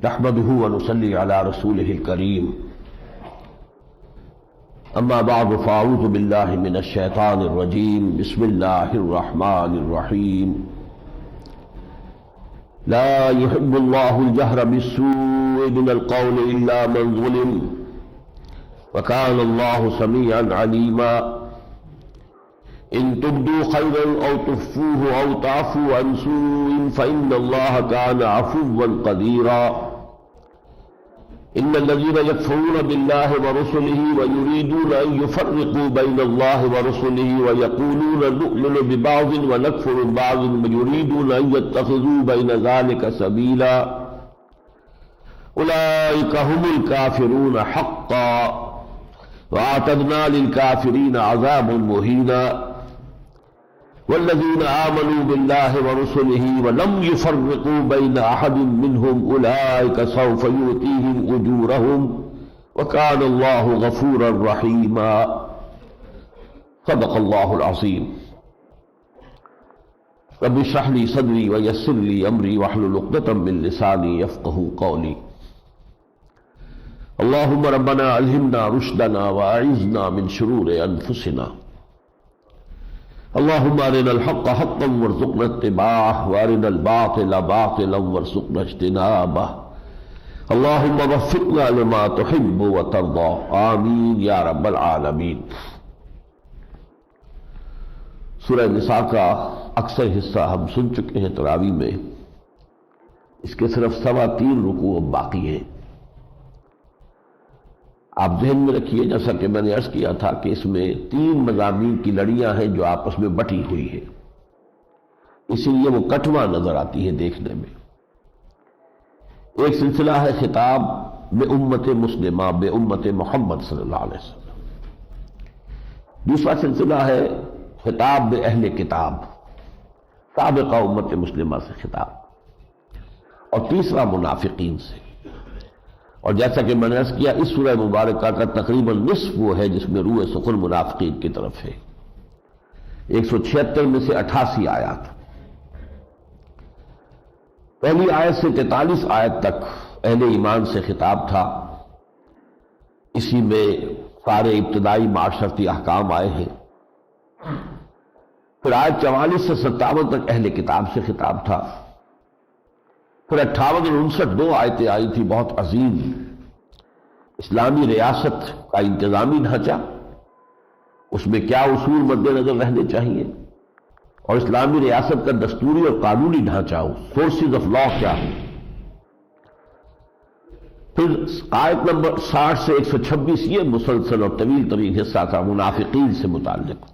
نحمده ونصلي على رسوله الكريم اما بعد فاعوذ بالله من الشيطان الرجيم بسم الله الرحمن الرحيم لا يحب الله الجهر بالسوء من القول الا من ظلم وكان الله سميعا عليما ان تبدوا خيرا او تخفوه او تعفوا عن سوء فان الله كان عفوا قديرا ان الذين يكفرون بالله ورسله ويريدون ان يفرقوا بين الله ورسله ويقولون نؤمن ببعض ونكفر ببعض ويريدون ان يتخذوا بين ذلك سبيلا اولئك هم الكافرون حقا واعتدنا للكافرين عذابا مهينا والذين آمنوا بالله ورسله ولم يفرقوا بين أحد منهم أولئك سوف يؤتيهم أجورهم وكان الله غفورا رحيما صدق الله العظيم رب اشرح لي صدري ويسر لي أمري واحلل عقدة من لساني يفقهوا قولي اللهم ربنا ألهمنا رشدنا وأعذنا من شرور أنفسنا اللهم ارنا الحق حقا وارزقنا اتباعه وارنا الباطل باطلا وارزقنا اجتنابه اللهم وفقنا لما تحب وترضى آمین یا رب العالمین۔ سورہ نساء کا اکثر حصہ ہم سن چکے ہیں تراویح میں، اس کے صرف 3.25 رکوع باقی ہیں۔ آپ ذہن میں رکھیے جیسا کہ میں نے عرض کیا تھا کہ اس میں 3 مضامین کی لڑیاں ہیں جو آپس میں بٹی ہوئی ہیں، اسی لیے وہ کٹواں نظر آتی ہے دیکھنے میں۔ ایک سلسلہ ہے خطاب بے امت مسلمہ، بے امت محمد صلی اللہ علیہ وسلم۔ دوسرا سلسلہ ہے خطاب بے اہل کتاب، سابقہ امت مسلمہ سے خطاب، اور تیسرا منافقین سے۔ اور جیسا کہ میں نے عرض کیا اس سورہ مبارکہ کا تقریباً نصف وہ ہے جس میں روح سخن منافقین کی طرف ہے، 176 میں سے 88 آیات۔ پہلی آیت سے 43 آیت تک اہل ایمان سے خطاب تھا، اسی میں سارے ابتدائی معاشرتی احکام آئے ہیں۔ پھر آیت 44 سے 57 تک اہل کتاب سے خطاب تھا۔ پھر 58 اور 59 2 آیتیں آئی تھی بہت عظیم، اسلامی ریاست کا انتظامی ڈھانچہ، اس میں کیا اصول مد نظر رہنے چاہیے، اور اسلامی ریاست کا دستوری اور قانونی ڈھانچہ، سورسز آف لا کیا ہے۔ پھر آیت نمبر 60 سے 126 یہ مسلسل اور طویل حصہ تھا منافقین سے متعلق۔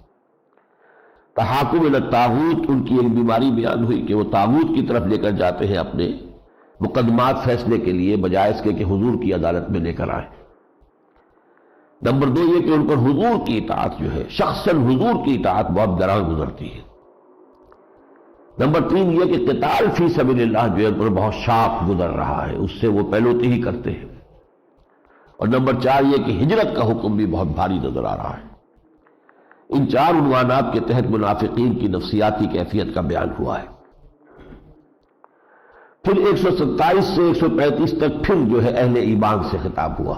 تحاکم الی الطاغوت، ان کی ایک بیماری بیان ہوئی کہ وہ طاغوت کی طرف لے کر جاتے ہیں اپنے مقدمات فیصلے کے لیے، بجائے اس کے کہ حضور کی عدالت میں لے کر آئیں۔ نمبر 2 یہ کہ ان پر حضور کی اطاعت جو ہے، شخصاً حضور کی اطاعت بہت گران گزرتی ہے۔ نمبر 3 یہ کہ قتال فی سبیل اللہ جو ہے ان پر بہت شاق گزر رہا ہے، اس سے وہ پہلوتی ہی کرتے ہیں۔ اور نمبر 4 یہ کہ ہجرت کا حکم بھی بہت بھاری نظر آ رہا ہے۔ ان 4 عنوانات کے تحت منافقین کی نفسیاتی کیفیت کا بیان ہوا ہے۔ پھر 127 سے 135 تک پھر جو ہے اہل ایمان سے خطاب ہوا۔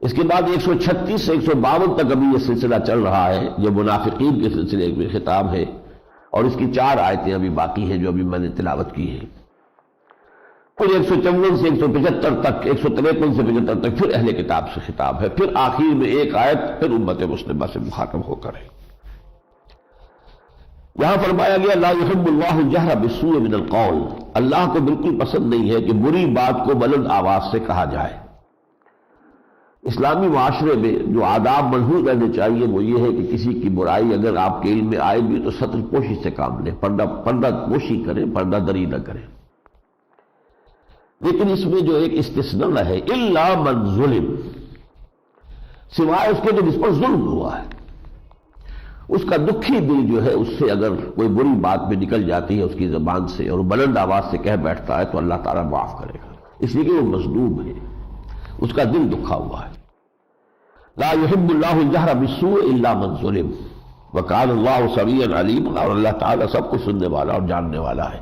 اس کے بعد 136 سے 152 تک ابھی یہ سلسلہ چل رہا ہے جو منافقین کے سلسلے میں خطاب ہے، اور اس کی 4 آیتیں ابھی باقی ہیں جو ابھی میں نے تلاوت کی ہیں۔ پھر 154 سے 175 تک، 153 سے 75 تک پھر اہل کتاب سے خطاب ہے۔ پھر آخر میں ایک آیت پھر امت مسلمہ سے مخاطب ہو کر ہے۔ یہاں فرمایا گیا لا يحب اللہ الجہر بالسوء من القول، اللہ کو بالکل پسند نہیں ہے کہ بری بات کو بلند آواز سے کہا جائے۔ اسلامی معاشرے میں جو آداب ملحوظ رہنے چاہیے وہ یہ ہے کہ کسی کی برائی اگر آپ کے علم میں آئے بھی تو ستر پوشی سے کام لیں، پردہ پوشی کریں، پردہ دری نہ کریں۔ لیکن اس میں جو ایک استثناء ہے الا من ظلم، سوائے اس کے جو جس پر ظلم ہوا ہے، اس کا دکھی دل جو ہے اس سے اگر کوئی بری بات بھی نکل جاتی ہے اس کی زبان سے اور بلند آواز سے کہہ بیٹھتا ہے تو اللہ تعالیٰ معاف کرے گا، اس لیے کہ وہ مظلوم ہے، اس کا دل دکھا ہوا ہے۔ لا يحب اللہ الجہر بالسوء الا من ظلم وکان اللہ سمیعا علیما، اور اللہ تعالیٰ سب کو سننے والا اور جاننے والا ہے۔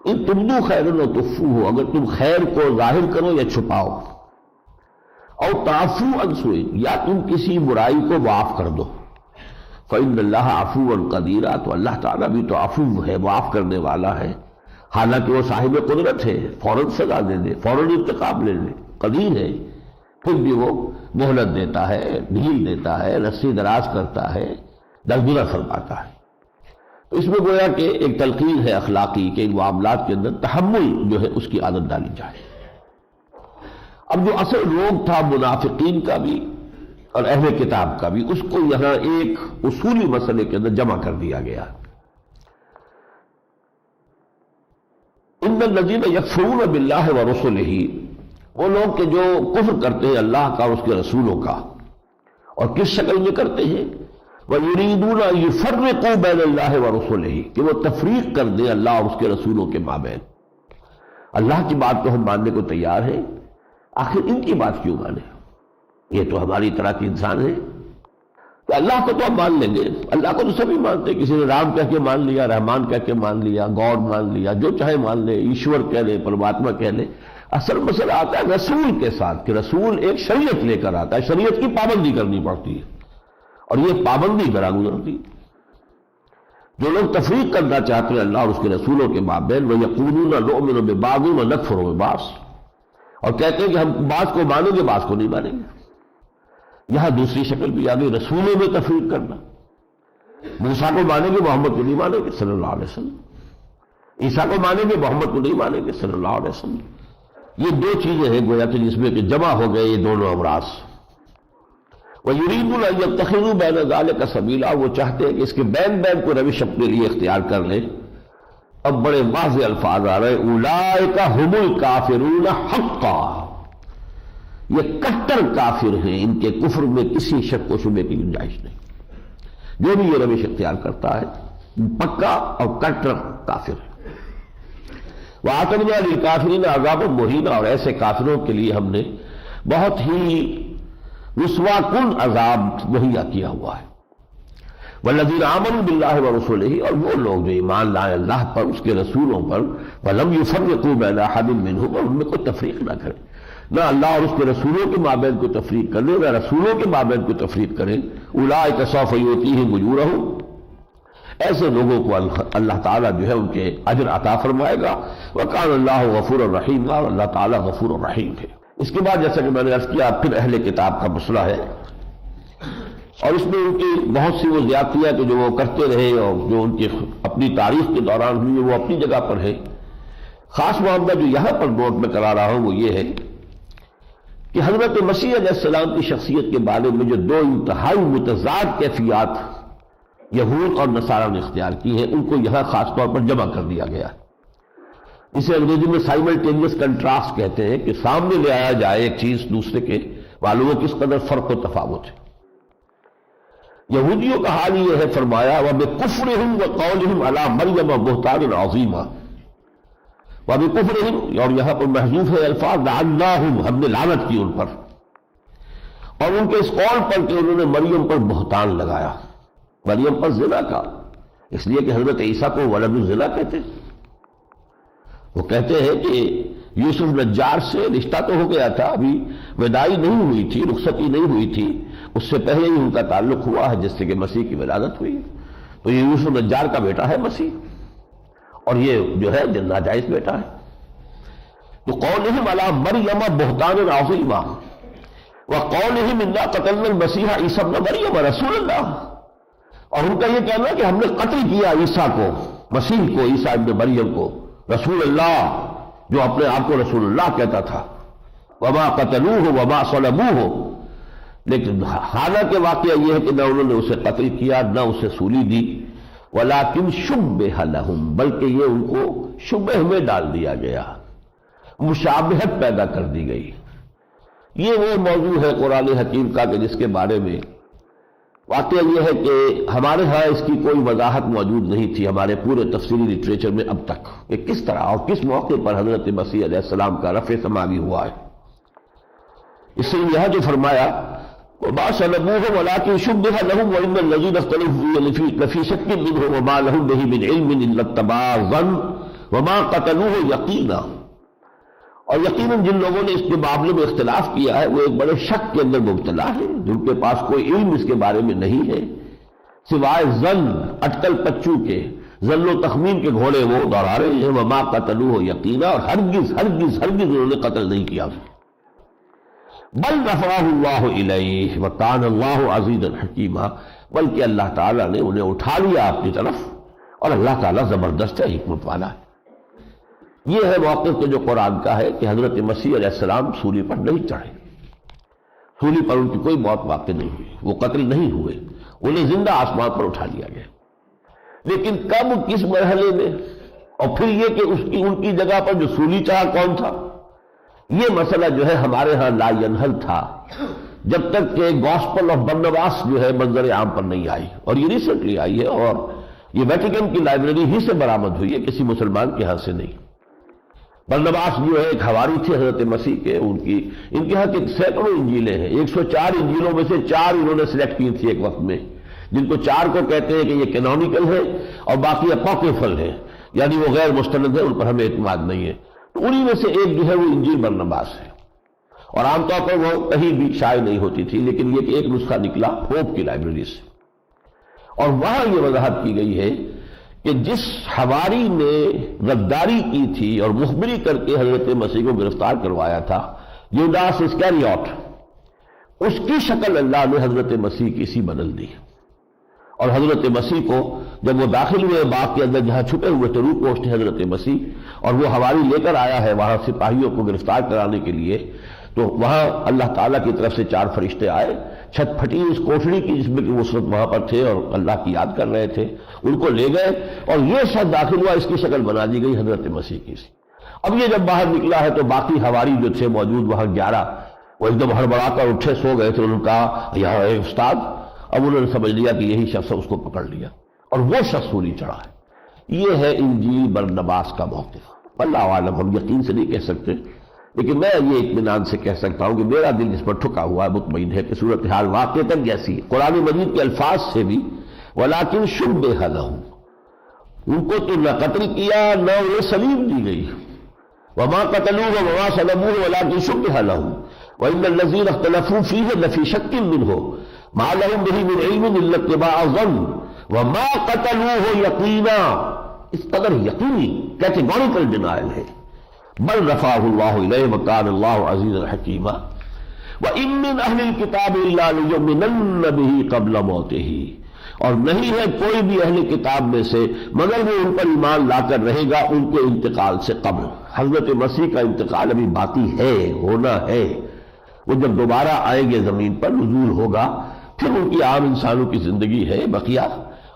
ان تبدو خیر و تخفوہ، اگر تم خیر کو ظاہر کرو یا چھپاؤ، اور تعفو عن سوء، یا تم کسی برائی کو معاف کر دو، فإن اللہ عفو قدیر، تو اللہ تعالیٰ بھی تو عفو ہے، معاف کرنے والا ہے، حالانکہ وہ صاحب قدرت ہے، فوراً سزا دے دے، فوراً انتقام لے لے، قدیر ہے، پھر بھی وہ مہلت دیتا ہے، ڈھیل دیتا ہے، رسی دراز کرتا ہے، درگزر فرماتا ہے۔ تو اس میں گویا کہ ایک تلقین ہے اخلاقی کہ ان معاملات کے اندر تحمل جو ہے اس کی عادت ڈالی جائے۔ اب جو اصل روگ تھا منافقین کا بھی اور اہل کتاب کا بھی، اس کو یہاں ایک اصولی مسئلے کے اندر جمع کر دیا گیا۔ ان الذین یکفرون باللہ ورسلہ، وہ لوگ کہ جو کفر کرتے ہیں اللہ کا اور اس کے رسولوں کا، اور کس شکل میں کرتے ہیں؟ وَيُرِيدُونَ أَن يُفَرِّقُوا بَيْنَ اللَّهِ وَرُسُلِهِ، کہ وہ تفریق کر دیں اللہ اور اس کے رسولوں کے مابین۔ اللہ کی بات تو ہم ماننے کو تیار ہیں، آخر ان کی بات کیوں مانیں؟ یہ تو ہماری طرح کے انسان ہیں، تو اللہ کو تو ہم مان لیں گے، اللہ کو تو سبھی مانتے ہیں، کسی نے رام کہہ کے مان لیا، رحمان کہہ کے مان لیا، گاڈ مان لیا، جو چاہے مان لے، ایشور کہہ لے، پرماتما کہہ لے۔ اصل مسئلہ آتا ہے رسول کے ساتھ، کہ رسول ایک شریعت لے کر آتا ہے، شریعت کی پابندی کرنی پڑتی ہے، اور یہ پابندی کرا گزرتی۔ جو لوگ تفریق کرنا چاہتے ہیں اللہ اور اس کے رسولوں کے مابین، وَيَقُولُونَ نُؤْمِنُ بِبَعْضٍ وَنَكْفُرُ بِبَعْضٍ، اور کہتے ہیں کہ ہم بعض کو مانیں گے بعض کو نہیں مانیں گے۔ یہاں دوسری شکل بھی آ گئی، رسولوں میں تفریق کرنا، موسیٰ کو مانیں گے محمد کو نہیں مانیں گے صلی اللہ علیہ وسلم، عیسیٰ کو مانیں گے محمد کو نہیں مانیں گے صلی اللہ علیہ وسلم۔ یہ دو چیزیں ہیں گویا کہ جس میں کہ جمع ہو گئے یہ دونوں امراض۔ وَيُرِيدُونَ أَن يَتَّخِذُوا بَيْنَ ذَلِكَ سَبِيلًا، وہ چاہتے ہیں کہ اس کے بین بین کو روش اپنے لیے اختیار کر لیں۔ اب بڑے واضح الفاظ آ رہے ہیں، أُولَٰئِكَ هُمُ الْكَافِرُونَ حَقًّا، یہ کٹر کافر ہیں، ان کے کفر میں کسی شک و شبے کی گنجائش نہیں۔ جو بھی یہ روش اختیار کرتا ہے پکا اور کٹر کافر ہے۔ وَأَعْتَدْنَا لِلْكَافِرِينَ عَذَابًا مُهِينًا، اور ایسے کافروں کے لیے ہم نے بہت ہی رسوا کن عذاب مہیا کیا ہوا ہے۔ وَالَّذِينَ آمَنُوا بِاللَّهِ وَرُسُلِهِ، اور وہ لوگ جو ایمان لائے اللہ پر اس کے رسولوں پر، وَلَمْ يُفَرِّقُوا بَيْنَ أَحَدٍ مِّنْهُمْ، اور ان میں کوئی تفریق نہ کرے، نہ اللہ اور اس کے رسولوں کے مابین کوئی تفریق کرے، نہ رسولوں کے مابین کوئی تفریق کرے۔ أُولَٰئِكَ سَوْفَ يُؤْتِيهِمْ أُجُورَهُمْ، ایسے لوگوں کو اللہ تعالیٰ جو ہے ان کے اجر عطا فرمائے گا۔ وَكَانَ اللَّهُ غَفُورًا رَحِيمًا، اور اللہ تعالیٰ غفور الرحیم ہے۔ اس کے بعد جیسا کہ میں نے عرض کیا پھر اہل کتاب کا مسئلہ ہے، اور اس میں ان کی بہت سی وہ زیادتیاں کہ جو وہ کرتے رہے اور جو ان کی اپنی تاریخ کے دوران ہوئی وہ اپنی جگہ پر ہے۔ خاص معاملہ جو یہاں پر نوٹ میں کرا رہا ہوں وہ یہ ہے کہ حضرت مسیح علیہ السلام کی شخصیت کے بارے میں جو دو انتہائی متضاد کیفیات یہود اور نصارہ نے اختیار کی ہیں، ان کو یہاں خاص طور پر جمع کر دیا گیا ہے۔ اسے انگریزی میں سائملٹینیس کنٹراسٹ کہتے ہیں، کہ سامنے لے آیا جائے ایک چیز دوسرے کے معلوم ہو کس قدر فرق و تفاوت ہے۔ یہودیوں کا حال یہ ہے، فرمایا وَبِكُفْرِهِمْ وَقَوْلِهِمْ عَلَىٰ مَرْيَمَ بُهْتَانًا عَظِيمًا، وَبِكُفْرِهِمْ، اور یہاں پر محذوف ہے الفاظ لعناہم، ہم نے لعنت کی ان پر، اور ان کے اس قول پر کہ انہوں نے مریم پر بہتان لگایا، مریم پر زنا کا، اس لیے کہ حضرت عیسیٰ کو ولد الزنا کہتے ہیں۔ وہ کہتے ہیں کہ یوسف نجار سے رشتہ تو ہو گیا تھا، ابھی وداعی نہیں ہوئی تھی، رخصتی نہیں ہوئی تھی، اس سے پہلے ہی ان کا تعلق ہوا ہے جس سے کہ مسیح کی ولادت ہوئی، تو یہ یوسف نجار کا بیٹا ہے مسیح، اور یہ جو ہے ناجائز بیٹا ہے۔ تو قولہم علی مریم بہتان عظیما، وقولہم انا قتلنا المسیح عیسی ابن مریم رسول اللہ، اور ان کا یہ کہنا کہ ہم نے قتل کیا عیسیٰ کو، مسیح کو، عیسیٰ ابن مریم کو، رسول اللہ، جو اپنے آپ کو رسول اللہ کہتا تھا۔ وما قتلوہ وما صلبوہ، لیکن حالانکہ واقعہ یہ ہے کہ نہ انہوں نے اسے قتل کیا نہ اسے سولی دی، ولیکن شبہ لہم، بلکہ یہ ان کو شبہ میں ڈال دیا گیا، مشابہت پیدا کر دی گئی۔ یہ وہ موضوع ہے قرآن حکیم کا کہ جس کے بارے میں واقعہ یہ ہے کہ ہمارے ہاں اس کی کوئی وضاحت موجود نہیں تھی ہمارے پورے تفسیری لٹریچر میں اب تک، کہ کس طرح اور کس موقع پر حضرت مسیح علیہ السلام کا رفع سماوی ہوا ہے۔ اس لیے یہاں جو فرمایا وَمَا صَلَبُوهُ وَلَٰكِن شُبِّهَ لَهُمْ وَإِنَّ الَّذِينَ اخْتَلَفُوا فِيهِ لَفِي شَكٍّ مِّنْهُ وَمَا لَهُم بِهِ مِنْ عِلْمٍ إِلَّا اتَّبَاعَ الظَّنَّ وما قتلوہ یقینا، اور یقیناً جن لوگوں نے اس کے معاملے میں اختلاف کیا ہے وہ ایک بڑے شک کے اندر مبتلا ہے، جن کے پاس کوئی علم اس کے بارے میں نہیں ہے سوائے ظن، اٹکل پچو کے، ظن و تخمین کے گھوڑے وہ دوڑا رہے ہیں۔ وما قتلوہ یقینا، اور ہرگز ہرگز ہرگز انہوں نے قتل نہیں کیا، بل رفعہ اللہ الیہ وکان اللہ عزیزا حکیما، بلکہ اللہ تعالیٰ نے انہیں اٹھا لیا اپنی طرف، اور اللہ تعالیٰ زبردست ہے، حکمت والا ہے۔ یہ ہے موقف کہ جو قرآن کا ہے کہ حضرت مسیح علیہ السلام سولی پر نہیں چڑھے، سولی پر ان کی کوئی موت واقع نہیں ہوئی، وہ قتل نہیں ہوئے، انہیں زندہ آسمان پر اٹھا لیا گیا۔ لیکن کب، کس مرحلے میں، اور پھر یہ کہ ان کی جگہ پر جو سولی چڑھا کون تھا، یہ مسئلہ جو ہے ہمارے ہاں لا ینحل تھا جب تک کہ گاسپل آف برنباس جو ہے منظر عام پر نہیں آئی، اور یہ ریسنٹلی آئی ہے، اور یہ ویٹیکن کی لائبریری ہی سے برآمد ہوئی ہے، کسی مسلمان کے ہاں سے نہیں۔ برنباس جو ہے ایک حواری تھے حضرت مسیح کے، ان کے ہاں کے سینکڑوں انجیلیں ہیں، 104 انجیلوں میں سے 4 انہوں نے سلیکٹ کی تھی ایک وقت میں، جن کو 4 کو کہتے ہیں کہ یہ کینونیکل ہے اور باقی اپوکریفل ہے، یعنی وہ غیر مستند ہے، ان پر ہمیں اعتماد نہیں ہے۔ تو انہی میں سے ایک جو ہے وہ انجیل برنباس ہے، اور عام طور پر وہ کہیں بھی شائع نہیں ہوتی تھی، لیکن یہ کہ ایک نسخہ نکلا پوپ کی لائبریری سے، اور وہاں یہ وضاحت کی گئی ہے کہ جس حواری نے غداری کی تھی اور مخبری کر کے حضرت مسیح کو گرفتار کروایا تھا، یوڈاس اسکریوٹ، اس کی شکل اللہ نے حضرت مسیح کی سی بدل دی، اور حضرت مسیح کو جب وہ داخل ہوئے باغ کے اندر جہاں چھپے ہوئے تھے، روح پوشت حضرت مسیح، اور وہ حواری لے کر آیا ہے وہاں سپاہیوں کو گرفتار کرانے کے لیے، تو وہاں اللہ تعالیٰ کی طرف سے 4 فرشتے آئے، چھت پھٹی اس کوٹڑی کی جس میں کہ وہ اس وقت وہاں پر تھے اور اللہ کی یاد کر رہے تھے، ان کو لے گئے، اور یہ شخص داخل ہوا، اس کی شکل بنا دی گئی حضرت مسیح کی سی۔ اب یہ جب باہر نکلا ہے تو باقی حواری جو تھے موجود وہاں 11، وہ ایک دم ہڑبڑا کر اٹھے، سو گئے تھے، انہوں نے کہا یہاں اے استاد، اب انہوں نے سمجھ لیا کہ یہی شخص ہے، اس کو پکڑ لیا، اور وہ شخص سولی چڑھا ہے۔ یہ ہے انجیل برنباس کا موقف۔ اللہ عالم، ہم یقین سے نہیں کہہ سکتے، لیکن میں یہ اطمینان سے کہہ سکتا ہوں کہ میرا دل اس پر ٹھکا ہوا ہے، مطمئن ہے کہ صورتحال واقعتاً جیسی ہے، قرآن مجید کے الفاظ سے بھی، ولیکن شبہ لہم، ان کو تو نہ قتل کیا نہ انہیں سلیم دی گئی، وما قتلوہ وما صلبوہ ولیکن شبہ لہم وإن الذین اختلفوا فیہ لفی شک منہ ما لہم بہ من علم الا اتباع الظن وما قتلوہ یقینا، اس قدر یقینی کیٹیگوریکل ڈینائل ہے۔ بل رفعہ اللہ الیہ وکان اللہ عزیزا حکیما وإن من اہل الکتاب الا لیؤمنن بہ قبل موتہ، اور نہیں ہے کوئی بھی اہل کتاب میں سے مگر وہ ان پر ایمان لا کر رہے گا ان کے انتقال سے قبل۔ حضرت مسیح کا انتقال ابھی باقی ہے، ہونا ہے، وہ جب دوبارہ آئیں گے زمین پر، نزول ہوگا، پھر ان کی عام انسانوں کی زندگی ہے بقیہ،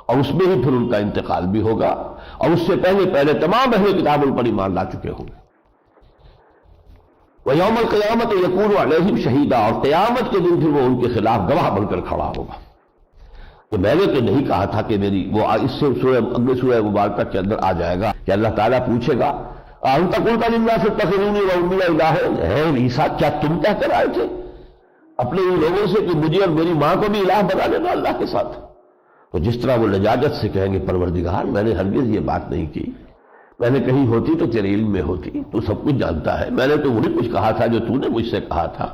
اور اس میں ہی پھر ان کا انتقال بھی ہوگا، اور اس سے پہلے تمام اہل کتاب ان پر ایمان لا چکے ہوں گے۔ وَيَوْمَ الْقِيَامَةِ يَكُونُ عَلَيْهِمْ شَهِيدًا، اور قیامت کے دن پھر وہ ان کے خلاف گواہ بن کر کھڑا ہوگا کہ میں نے تو نہیں کہا تھا کہ میری، وہ اس سے اگلے سورہ مبارکہ کے اندر آ جائے گا کہ اللہ تعالیٰ پوچھے گا أَأَنْتَ قُلْتَ لِلنَّاسِ اتَّخِذُونِي وَأُمِّيَ إِلَٰهَيْنِ، اے عیسیٰ کیا تم کہہ کر آئے تھے اپنے ان لوگوں سے کہ مجھے اور میری ماں کو بھی الہ بنا لینا اللہ کے ساتھ؟ تو جس طرح وہ لجاجت سے کہیں گے پروردگار میں نے ہرگز یہ بات نہیں کی، میں نے کہیں ہوتی تو تیرے علم میں ہوتی، تو سب کچھ جانتا ہے، میں نے تو وہی کچھ کہا تھا جو تو نے مجھ سے کہا تھا،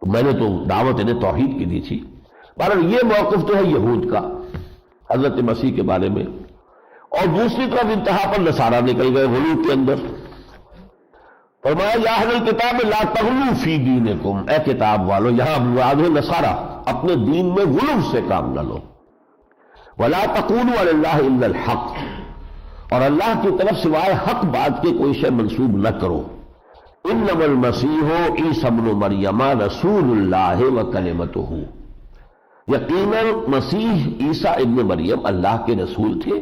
تو میں نے تو دعوت انہیں توحید کی دی تھی۔ بہرحال یہ موقف تو ہے یہود کا حضرت مسیح کے بارے میں، اور دوسری طرف انتہا پر نصارہ نکل گئے غلو کے اندر۔ فرمایا یا اہل الکتاب لا تغلوا فی دینکم، اے کتاب والو، یہاں مراد ہے نصارہ، اپنے دین میں غلو سے کام نہ لو، ولا تقولوا علی اللہ الا الحق، اور اللہ کی طرف سوائے حق بات کے کوئی شے منسوب نہ کرو۔ انما المسیح عیسی ابن مریم رسول اللہ وکلمتہ، یقیناً مسیح عیسیٰ ابن مریم اللہ کے رسول تھے،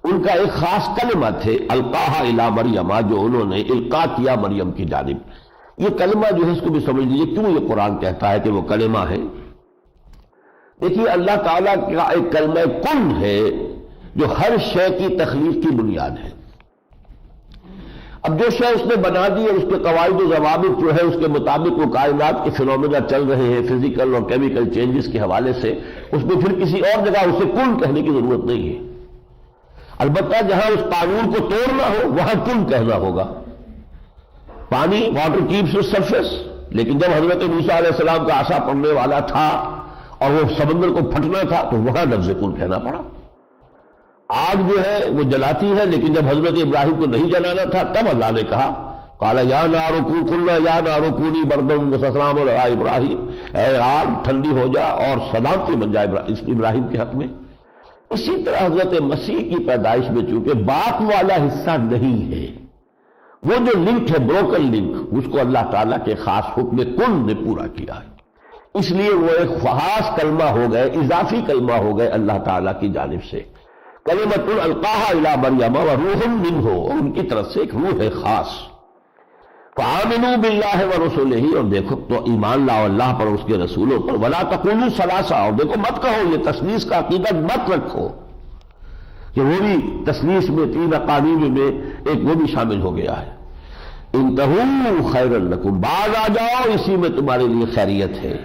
ان کا ایک خاص کلمہ تھے، القاہا الی مریم، جو انہوں نے القاء کیا مریم کی جانب۔ یہ کلمہ جو ہے اس کو بھی سمجھ لیجیے کیوں یہ قرآن کہتا ہے کہ وہ کلمہ ہے۔ دیکھیے اللہ تعالیٰ کا ایک کلمہ کن ہے جو ہر شے کی تخلیق کی بنیاد ہے۔ اب جو شے اس نے بنا دی ہے اس کے قواعد و ضوابط جو ہے اس کے مطابق وہ کائنات کے فینومینا چل رہے ہیں فزیکل اور کیمیکل چینجز کے حوالے سے، اس میں پھر کسی اور جگہ اسے کن کہنے کی ضرورت نہیں ہے۔ البتہ جہاں اس قانون کو توڑنا ہو وہاں کن کہنا ہوگا. پانی واٹر کیپس دا سرفیس، لیکن جب حضرت موسیٰ علیہ السلام کا عصا پڑنے والا تھا اور وہ سمندر کو پھٹنا تھا تو وہاں لفظ کن کہنا پڑا. آگ جو ہے وہ جلاتی ہے، لیکن جب حضرت ابراہیم کو نہیں جلانا تھا تب اللہ نے کہا قال یا نار قلنا یا نار کونی بردا وسلاما علی ابراہیم، اے آگ ٹھنڈی ہو جا اور سلامتی بن جائے ابراہیم کے حق میں. اسی طرح حضرت مسیح کی پیدائش میں چونکہ باپ والا حصہ نہیں ہے، وہ جو لنک ہے بروکن لنک، اس کو اللہ تعالیٰ کے خاص حکم کن نے پورا کیا ہے. اس لیے وہ ایک خاص کلمہ ہو گئے، اضافی کلمہ ہو گئے اللہ تعالیٰ کی جانب سے. کلمۃ القاها الی مریم وروح منہ، ان کی طرف سے ایک روح خاص. فآمنوا باللہ ورسولہ، اور دیکھو تو ایمان لاؤ اللہ پر اور اس کے رسولوں پر. ولا تقولوا ثلاثہ، اور دیکھو مت کہو یہ تثلیث کا عقیدت مت رکھو کہ وہ بھی تثلیث میں تین اقانیم میں ایک وہ بھی شامل ہو گیا ہے. انتہوا خیر لکم، باز آ جاؤ اسی میں تمہارے لیے خیریت ہے.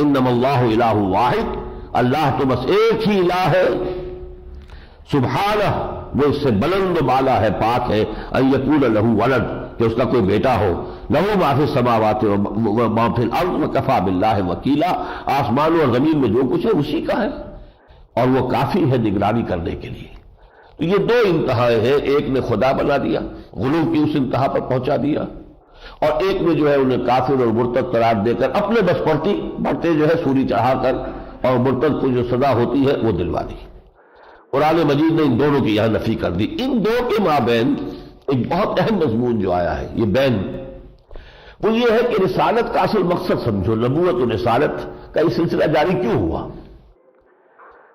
انما اللہ الہ واحد، اللہ تو بس ایک ہی الہ ہے. سبحانہ، وہ اس سے بلند و بالا ہے، پاک ہے. ان یکون لہ ولد، کہ اس کا کوئی بیٹا ہو. لہ ما فی السماوات و ما فی الارض وکفی باللہ وکیلا، آسمانوں اور زمین میں جو کچھ ہے اسی کا ہے اور وہ کافی ہے نگرانی کرنے کے لیے. تو یہ دو انتہائیں ہیں، ایک نے خدا بنا دیا، غلو کی اس انتہا پر پہنچا دیا، اور ایک میں جو ہے انہیں کافر اور مرتد قرار دے کر اپنے بس بڑھتے جو ہے سوری چڑھا کر اور مرتد کو جو سزا ہوتی ہے وہ دلوا دی. قرآن مجید نے ان دونوں کی یہاں نفی کر دی. ان دو کے مابین ایک بہت اہم مضمون جو آیا ہے یہ بین، وہ یہ ہے کہ رسالت کا اصل مقصد سمجھو، نبوت و رسالت کا یہ سلسلہ جاری کیوں ہوا.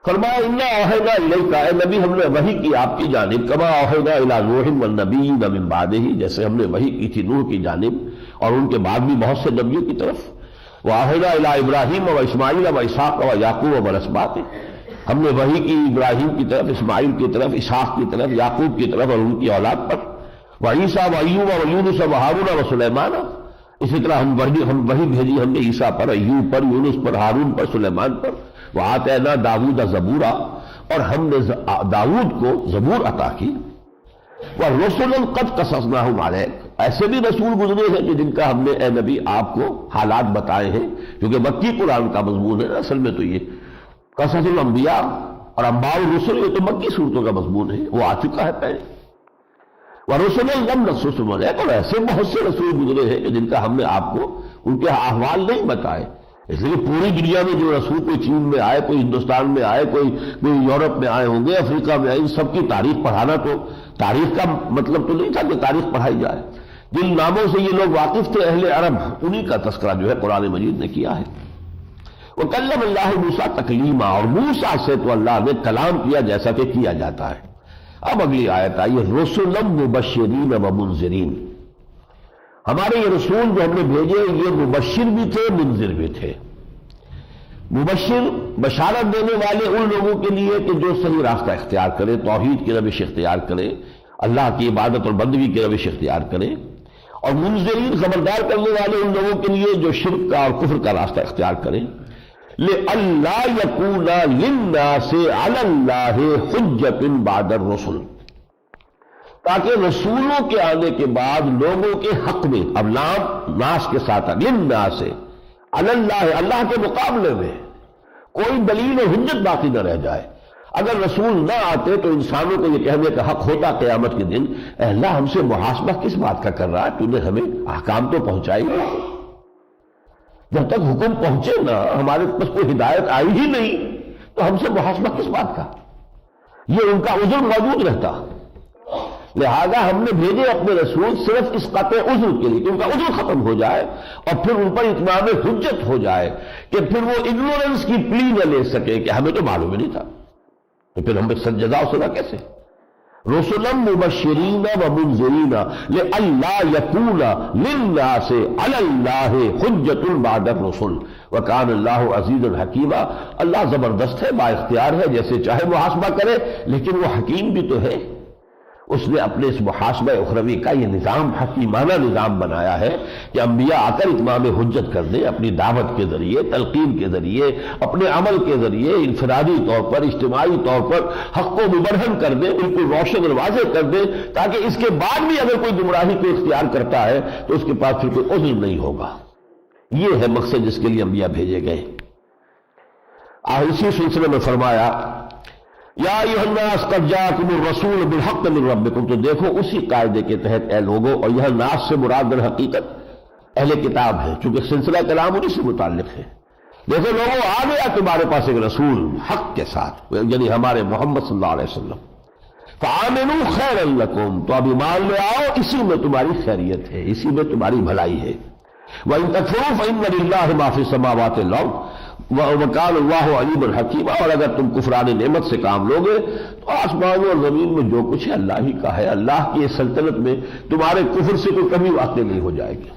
فرمایا انا اوحینا الیک، اے نبی ہم نے وحی کی آپ کی جانب، کما اوحینا الی نوح والنبیین من بعدہ، جیسے ہم نے وحی کی تھی نوح کی جانب اور ان کے بعد بھی بہت سے نبیوں کی طرف. واوحینا الی ابراہیم و اسماعیل و اسحاق و یعقوب و الاسباط، ہم نے وحی کی ابراہیم کی طرف، اسماعیل کی طرف، اسحاق کی طرف، یعقوب کی طرف اور ان کی اولاد پر. وعیسیٰ و ایوب و یونس و ہارون و سلیمان، اسی طرح ہم وحی بھیجی ہم نے عیسیٰ پر، ایوب پر، یونس پر، ہارون پر، سلیمان پر. وآتینا داؤد زبورا، اور ہم نے داؤد کو زبور عطا کی. ورسلا قد قصصناہم علیک، ایسے بھی رسول گزرے ہیں کہ جن کا ہم نے اے نبی آپ کو حالات بتائے ہیں، کیونکہ مکی قرآن کا مضمون ہے. اصل میں تو یہ قصص الانبیاء اور انباء الرسل یہ تو مکی صورتوں کا مضمون ہے، وہ آ چکا ہے پہلے. ورسلا لم نقصصہم علیک، اور ایسے بہت سے رسول گزرے ہیں کہ جن کا ہم نے آپ کو ان کے احوال نہیں بتائے. اس لیے پوری دنیا میں جو رسول کوئی چین میں آئے، کوئی ہندوستان میں آئے، کوئی یورپ میں آئے ہوں گے، افریقہ میں آئے، ان سب کی تاریخ پڑھانا تو تاریخ کا مطلب تو نہیں تھا کہ تاریخ پڑھائی جائے. جن ناموں سے یہ لوگ واقف تھے اہل عرب، انہی کا تذکرہ جو ہے قرآن مجید نے کیا ہے. وکلم اللہ موسیٰ تکلیما، اور موسیٰ سے تو اللہ نے کلام کیا جیسا کہ کیا جاتا ہے. اب اگلی آیت آئی رسلا مبشرین و منذرین، ہمارے یہ رسول جو ہم نے بھیجے یہ مبشر بھی تھے منذر بھی تھے. مبشر بشارت دینے والے ان لوگوں کے لیے کہ جو صحیح راستہ اختیار کرے، توحید کی روش اختیار کرے، اللہ کی عبادت اور بندگی کی روش اختیار کرے. اور منذرین خبردار کرنے والے ان لوگوں کے لیے جو شرک کا اور کفر کا راستہ اختیار کرے. لئلا یکون للناس علی اللہ حجۃ بعد الرسل، تاکہ رسولوں کے آنے کے بعد لوگوں کے حق میں، اب لام ناس کے ساتھ للناس علی اللہ، اللہ کے مقابلے میں کوئی دلیل و حجت باقی نہ رہ جائے. اگر رسول نہ آتے تو انسانوں کو یہ کہنے کا حق ہوتا قیامت کے دن اے اللہ ہم سے محاسبہ کس بات کا کر رہا ہے، تو نے ہمیں احکام تو پہنچائی نہیں. جب تک حکم پہنچے نہ، ہمارے پاس کوئی ہدایت آئی ہی نہیں، تو ہم سے محاسبہ کس بات کا. یہ ان کا عذر موجود رہتا. لہذا ہم نے بھیجے اپنے رسول صرف اس قطع عذر کے لیے کہ ان کا عذر ختم ہو جائے اور پھر ان پر اتمام حجت ہو جائے، کہ پھر وہ اگنورنس کی پلی نہ لے سکے کہ ہمیں تو معلوم ہی نہیں تھا، تو پھر ہم پہ جزا و سزا کیسے. رسلا مبشرین و منذرین لئلا یکون للناس علی اللہ حجۃ بعد الرسل وکان اللہ عزیزا حکیما. اللہ زبردست ہے، با اختیار ہے، جیسے چاہے محاسبہ کرے، لیکن وہ حکیم بھی تو ہے. اس نے اپنے اس محاسبہ اخروی کا یہ نظام، حکیمانہ نظام بنایا ہے کہ انبیاء آ کر اتمام حجت کر دیں، اپنی دعوت کے ذریعے، تلقین کے ذریعے، اپنے عمل کے ذریعے، انفرادی طور پر، اجتماعی طور پر حق کو مبرہن کر دیں، بالکل روشن اور واضح کر دیں، تاکہ اس کے بعد بھی اگر کوئی گمراہی کو اختیار کرتا ہے تو اس کے پاس پھر کوئی عذر نہیں ہوگا۔ یہ ہے مقصد جس کے لیے انبیاء بھیجے گئے۔ اسی سلسلے میں فرمایا یا ایھا الناس قد جاءکم الرسول بالحق من ربکم، تو دیکھو اسی قاعدے کے تحت اے لوگوں، اور یہ ناس سے مراد در حقیقت اہل کتاب ہے، چونکہ سلسلہ کلام انہی سے متعلق ہے۔ دیکھو لوگوں، آ گیا تمہارے پاس ایک رسول حق کے ساتھ، یعنی ہمارے محمد صلی اللہ علیہ وسلم، فآمنوا خیرا لکم، تو اب ایمان لے آؤ، اسی میں تمہاری خیریت ہے، اسی میں تمہاری بھلائی ہے۔ وَإِن تَكْفُرُوا فَإِنَّ لِلَّهِ مَا فِي السَّمَاوَاتِ وَالْأَرْضِ وَكَانَ اللَّهُ عَلِيمًا حَكِيمًا، اور اگر تم کفران نعمت سے کام لوگے تو آسمانوں اور زمین میں جو کچھ ہے اللہ ہی کا ہے، اللہ کی اس سلطنت میں تمہارے کفر سے کوئی کمی واقع نہیں ہو جائے گی۔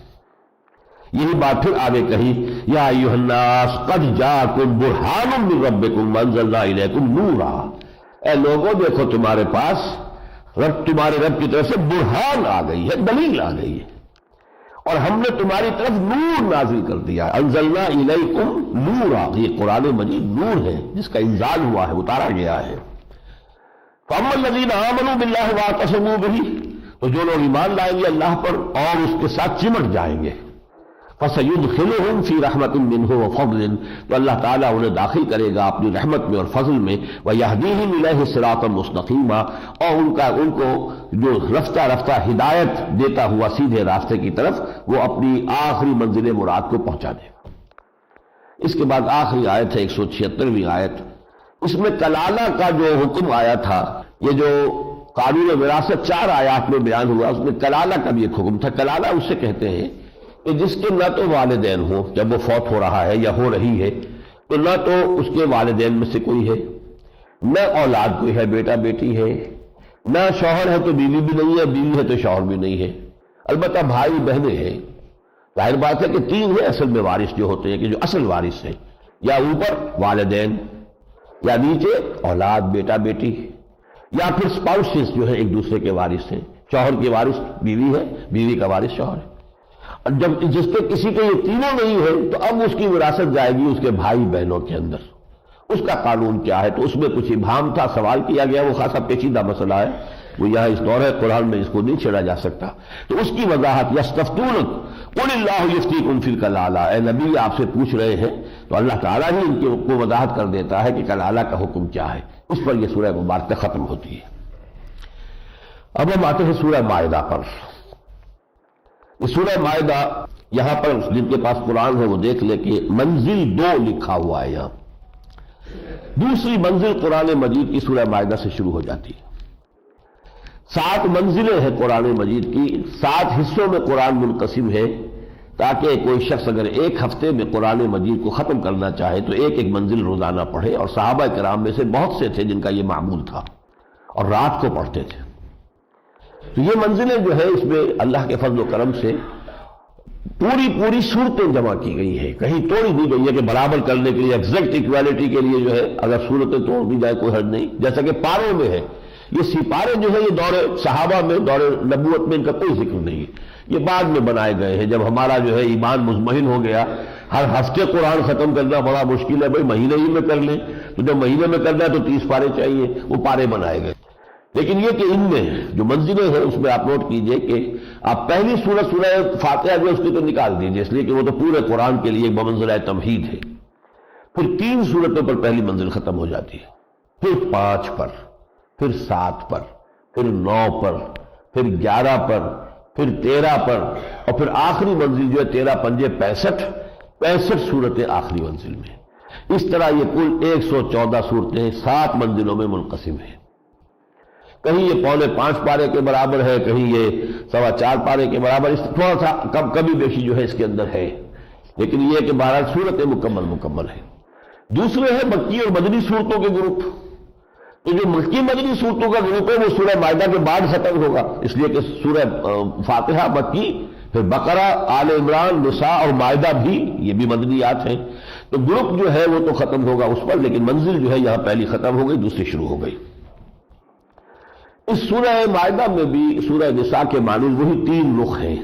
یہی بات پھر آگے کہی یا ایھا الناس قد جاءکم برہان من ربکم وانزلنا الیکم نورا، اے لوگوں دیکھو تمہارے پاس تمہارے رب کی طرف سے برہان آ گئی ہے، دلیل آ گئی ہے، اور ہم نے تمہاری طرف نور نازل کر دیا۔ انزلنا الیکم نورا، یہ قرآن مجید نور ہے جس کا انزال ہوا ہے، اتارا گیا ہے۔ فاما الذین آمنوا باللہ واعتصموا بہ، تو جو لوگ ایمان لائیں گے اللہ پر اور اس کے ساتھ چمٹ جائیں گے، فسیدخلہم فی رحمت منہ وفضل، تو اللہ تعالیٰ انہیں داخل کرے گا اپنی رحمت میں اور فضل میں، ویہدیہم الیہ صراطا مستقیما، اور ان کو جو رفتہ رفتہ ہدایت دیتا ہوا سیدھے راستے کی طرف وہ اپنی آخری منزل مراد کو پہنچا دے گا۔ اس کے بعد آخری آیت ہے 176ویں آیت، اس میں کلالہ کا جو حکم آیا تھا، یہ جو قانون وراثت 4 آیات میں بیان ہوا، اس میں کلالہ کا بھی ایک حکم تھا۔ کلالہ اسے کہتے ہیں کہ جس کے نہ تو والدین ہوں، جب وہ فوت ہو رہا ہے یا ہو رہی ہے تو نہ تو اس کے والدین میں سے کوئی ہے، نہ اولاد کوئی ہے، بیٹا بیٹی ہے، نہ شوہر ہے تو بیوی بھی نہیں ہے، بیوی ہے تو شوہر بھی نہیں ہے، البتہ بھائی بہنیں ہیں۔ ظاہر بات ہے کہ 3 ہیں اصل میں وارث جو ہوتے ہیں، کہ جو اصل وارث ہیں، یا اوپر والدین، یا نیچے اولاد بیٹا بیٹی، یا پھر اسپاؤسز جو ہے ایک دوسرے کے وارث ہیں، شوہر کی وارث بیوی ہے، بیوی کا وارث شوہر ہے۔ اور جب جس کے کسی کے یہ تینوں نہیں ہے تو اب اس کی وراثت جائے گی اس کے بھائی بہنوں کے اندر۔ اس کا قانون کیا ہے؟ تو اس میں کچھ ابہام تھا، سوال کیا گیا، وہ خاصا پیچیدہ مسئلہ ہے، وہ یہاں اس دور قرآن میں اس کو نہیں چھیڑا جا سکتا۔ تو اس کی وضاحت یستفتونک قل اللہ یفتیکم فی الکلالہ، اے نبی آپ سے پوچھ رہے ہیں تو اللہ تعالیٰ ہی ان کو وضاحت کر دیتا ہے کہ کلالہ کا حکم کیا ہے۔ اس پر یہ سورہ مبارکہ ختم ہوتی ہے۔ اب ہم آتے ہیں سورہ مائدہ پر۔ سورہ مائدہ یہاں پر جن کے پاس قرآن ہے وہ دیکھ لے کہ منزل 2 لکھا ہوا ہے یہاں، دوسری منزل قرآن مجید کی سورہ مائدہ سے شروع ہو جاتی ہے۔ 7 منزلیں ہیں قرآن مجید کی، 7 حصوں میں قرآن منقسم ہے، تاکہ کوئی شخص اگر ایک ہفتے میں قرآن مجید کو ختم کرنا چاہے تو ایک ایک منزل روزانہ پڑھے، اور صحابہ کرام میں سے بہت سے تھے جن کا یہ معمول تھا اور رات کو پڑھتے تھے۔ تو یہ منزلیں جو ہے اس میں اللہ کے فضل و کرم سے پوری صورتیں جمع کی گئی ہیں، کہیں توڑی دی گئی ہے کہ برابر کرنے کے لیے، ایگزیکٹ ایکویلٹی کے لیے جو ہے اگر صورتیں توڑ دی جائے کوئی حرج نہیں، جیسا کہ پاروں میں ہے۔ یہ سپارے جو ہے یہ دور صحابہ میں، دور نبوت میں ان کا کوئی ذکر نہیں ہے، یہ بعد میں بنائے گئے ہیں۔ جب ہمارا جو ہے ایمان مطمئن ہو گیا، ہر ہفتے قرآن ختم کرنا بڑا مشکل ہے، بھائی مہینے ہی میں کر لیں، تو جب مہینے میں کرنا ہے تو 30 پارے چاہیے، وہ پارے بنائے گئے۔ لیکن یہ کہ ان میں جو منزلیں ہیں اس میں آپ نوٹ کیجئے کہ آپ پہلی سورہ فاتحہ جو اس کی تو نکال دیجئے، اس لیے کہ وہ تو پورے قرآن کے لیے بمنزلہ تمہید ہے۔ پھر 3 سورتوں پر پہلی منزل ختم ہو جاتی ہے، پھر 5 پر، پھر 7 پر، پھر 9 پر، پھر 11 پر، پھر 13 پر، اور پھر آخری منزل جو ہے 13 پنجے 65 سورتیں آخری منزل میں۔ اس طرح یہ کل 114 صورتیں 7 منزلوں میں منقسم ہیں۔ کہیں یہ 4.25 پارے کے برابر ہے، کہیں یہ 4.25 پارے کے برابر، اس تھوڑا سا کمی بیشی جو ہے اس کے اندر ہے، لیکن یہ کہ بہرحال صورتیں مکمل ہیں۔ دوسرے ہیں مکی اور مدنی صورتوں کے گروپ۔ تو جو مکی مدنی صورتوں کا گروپ ہے وہ سورہ مائدہ کے بعد ختم ہوگا، اس لیے کہ سورہ فاتحہ مکی، پھر بقرہ، آل عمران، نساء اور مائدہ بھی یہ بھی مدنیات ہیں۔ تو گروپ جو ہے وہ تو ختم ہوگا اس پر، لیکن منزل جو ہے یہاں پہلی ختم ہو گئی، دوسری شروع ہو گئی۔ اس سورہ مائدہ میں بھی سورہ نساء کے مانند وہی 3 رخ ہیں،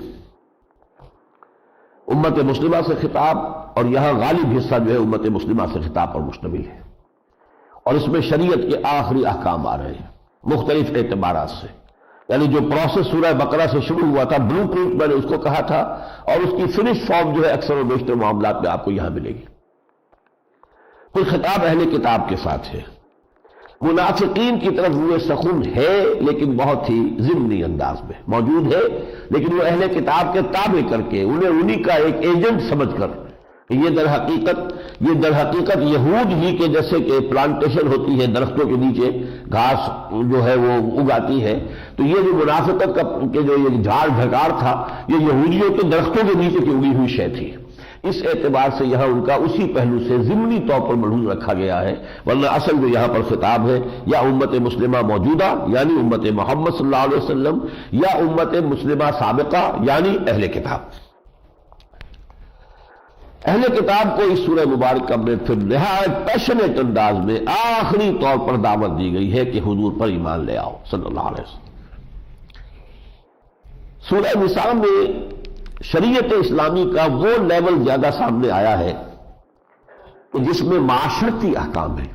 امت مسلمہ سے خطاب، اور یہاں غالب حصہ جو ہے امت مسلمہ سے خطاب پر مشتمل ہے، اور اس میں شریعت کے آخری احکام آ رہے ہیں مختلف اعتبارات سے، یعنی جو پروسیس سورہ بقرہ سے شروع ہوا تھا، بلو پرنٹ میں نے اس کو کہا تھا، اور اس کی فنش فارم جو ہے اکثر و بیشتر معاملات میں آپ کو یہاں ملے گی۔ پھر خطاب اہل کتاب کے ساتھ ہے، منافقین کی طرف ہوئے سخن ہے لیکن بہت ہی ضمنی انداز میں موجود ہے، لیکن وہ اہل کتاب کے تابع کر کے انہیں کا ایک ایجنٹ سمجھ کر یہ در حقیقت یہود ہی کے جیسے کہ پلانٹیشن ہوتی ہے، درختوں کے نیچے گھاس جو ہے وہ اگاتی ہے، تو یہ جو منافقت کا کہ جو یہ جھاڑ جھکار تھا یہ یہودیوں کے درختوں کے نیچے کی اگی ہوئی شے تھی۔ اس اعتبار سے یہاں ان کا اسی پہلو سے ضمنی طور پر ملحوظ رکھا گیا ہے، ورنہ اصل جو یہاں پر خطاب ہے یا امت مسلمہ موجودہ یعنی امت محمد صلی اللہ علیہ وسلم، یا امت مسلمہ سابقہ یعنی اہل کتاب۔ اہل کتاب کو اس سورہ مبارکہ میں پھر نہایت پیشنیٹ انداز میں آخری طور پر دعوت دی گئی ہے کہ حضور پر ایمان لے آؤ صلی اللہ علیہ وسلم۔ سورہ نساء میں شریعت اسلامی کا وہ لیول زیادہ سامنے آیا ہے کہ جس میں معاشرتی احکام ہے۔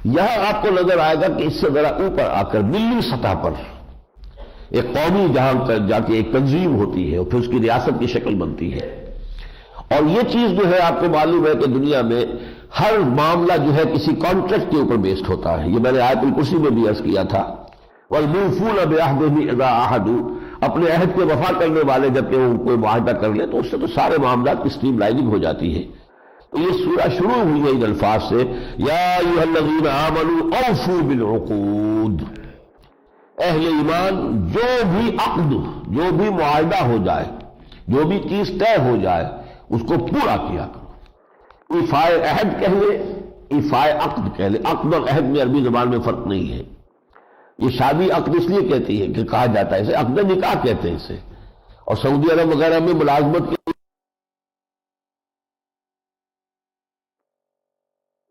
یہاں آپ کو نظر آئے گا کہ اس سے ذرا اوپر آ کر ملی سطح پر ایک قومی جہاں جا کے ایک تنظیم ہوتی ہے اور پھر اس کی ریاست کی شکل بنتی ہے، اور یہ چیز جو ہے آپ کو معلوم ہے کہ دنیا میں ہر معاملہ جو ہے کسی کانٹریکٹ کے اوپر بیسڈ ہوتا ہے۔ یہ میں نے آیت الکرسی میں بھی عرض کیا تھا، وَالْمُوفُونَ بِعَهْدِهِمْ إِذَا عَاهَدُوا، اپنے عہد کے وفا کرنے والے جب کہ وہ کوئی معاہدہ کر لے تو اس سے تو سارے معاملات کی اسٹریم لائننگ ہو جاتی ہے۔ تو یہ سورہ شروع ہوئی ہے ان الفاظ سے، یا ایھا الذین آمنوا اوفوا بالعقود، اہل ایمان جو بھی عقد، جو بھی معاہدہ ہو جائے، جو بھی چیز طے ہو جائے اس کو پورا کیا کرو۔ ایفائے عہد کہہ لے، ایفائے عقد کہہ لے، عقد اور عہد میں عربی زبان میں فرق نہیں ہے۔ یہ شادی عقد اس لیے کہتی ہے کہ کہا جاتا ہے اسے عقد نکاح کہتے ہیں اسے، اور سعودی عرب وغیرہ میں ملازمت کے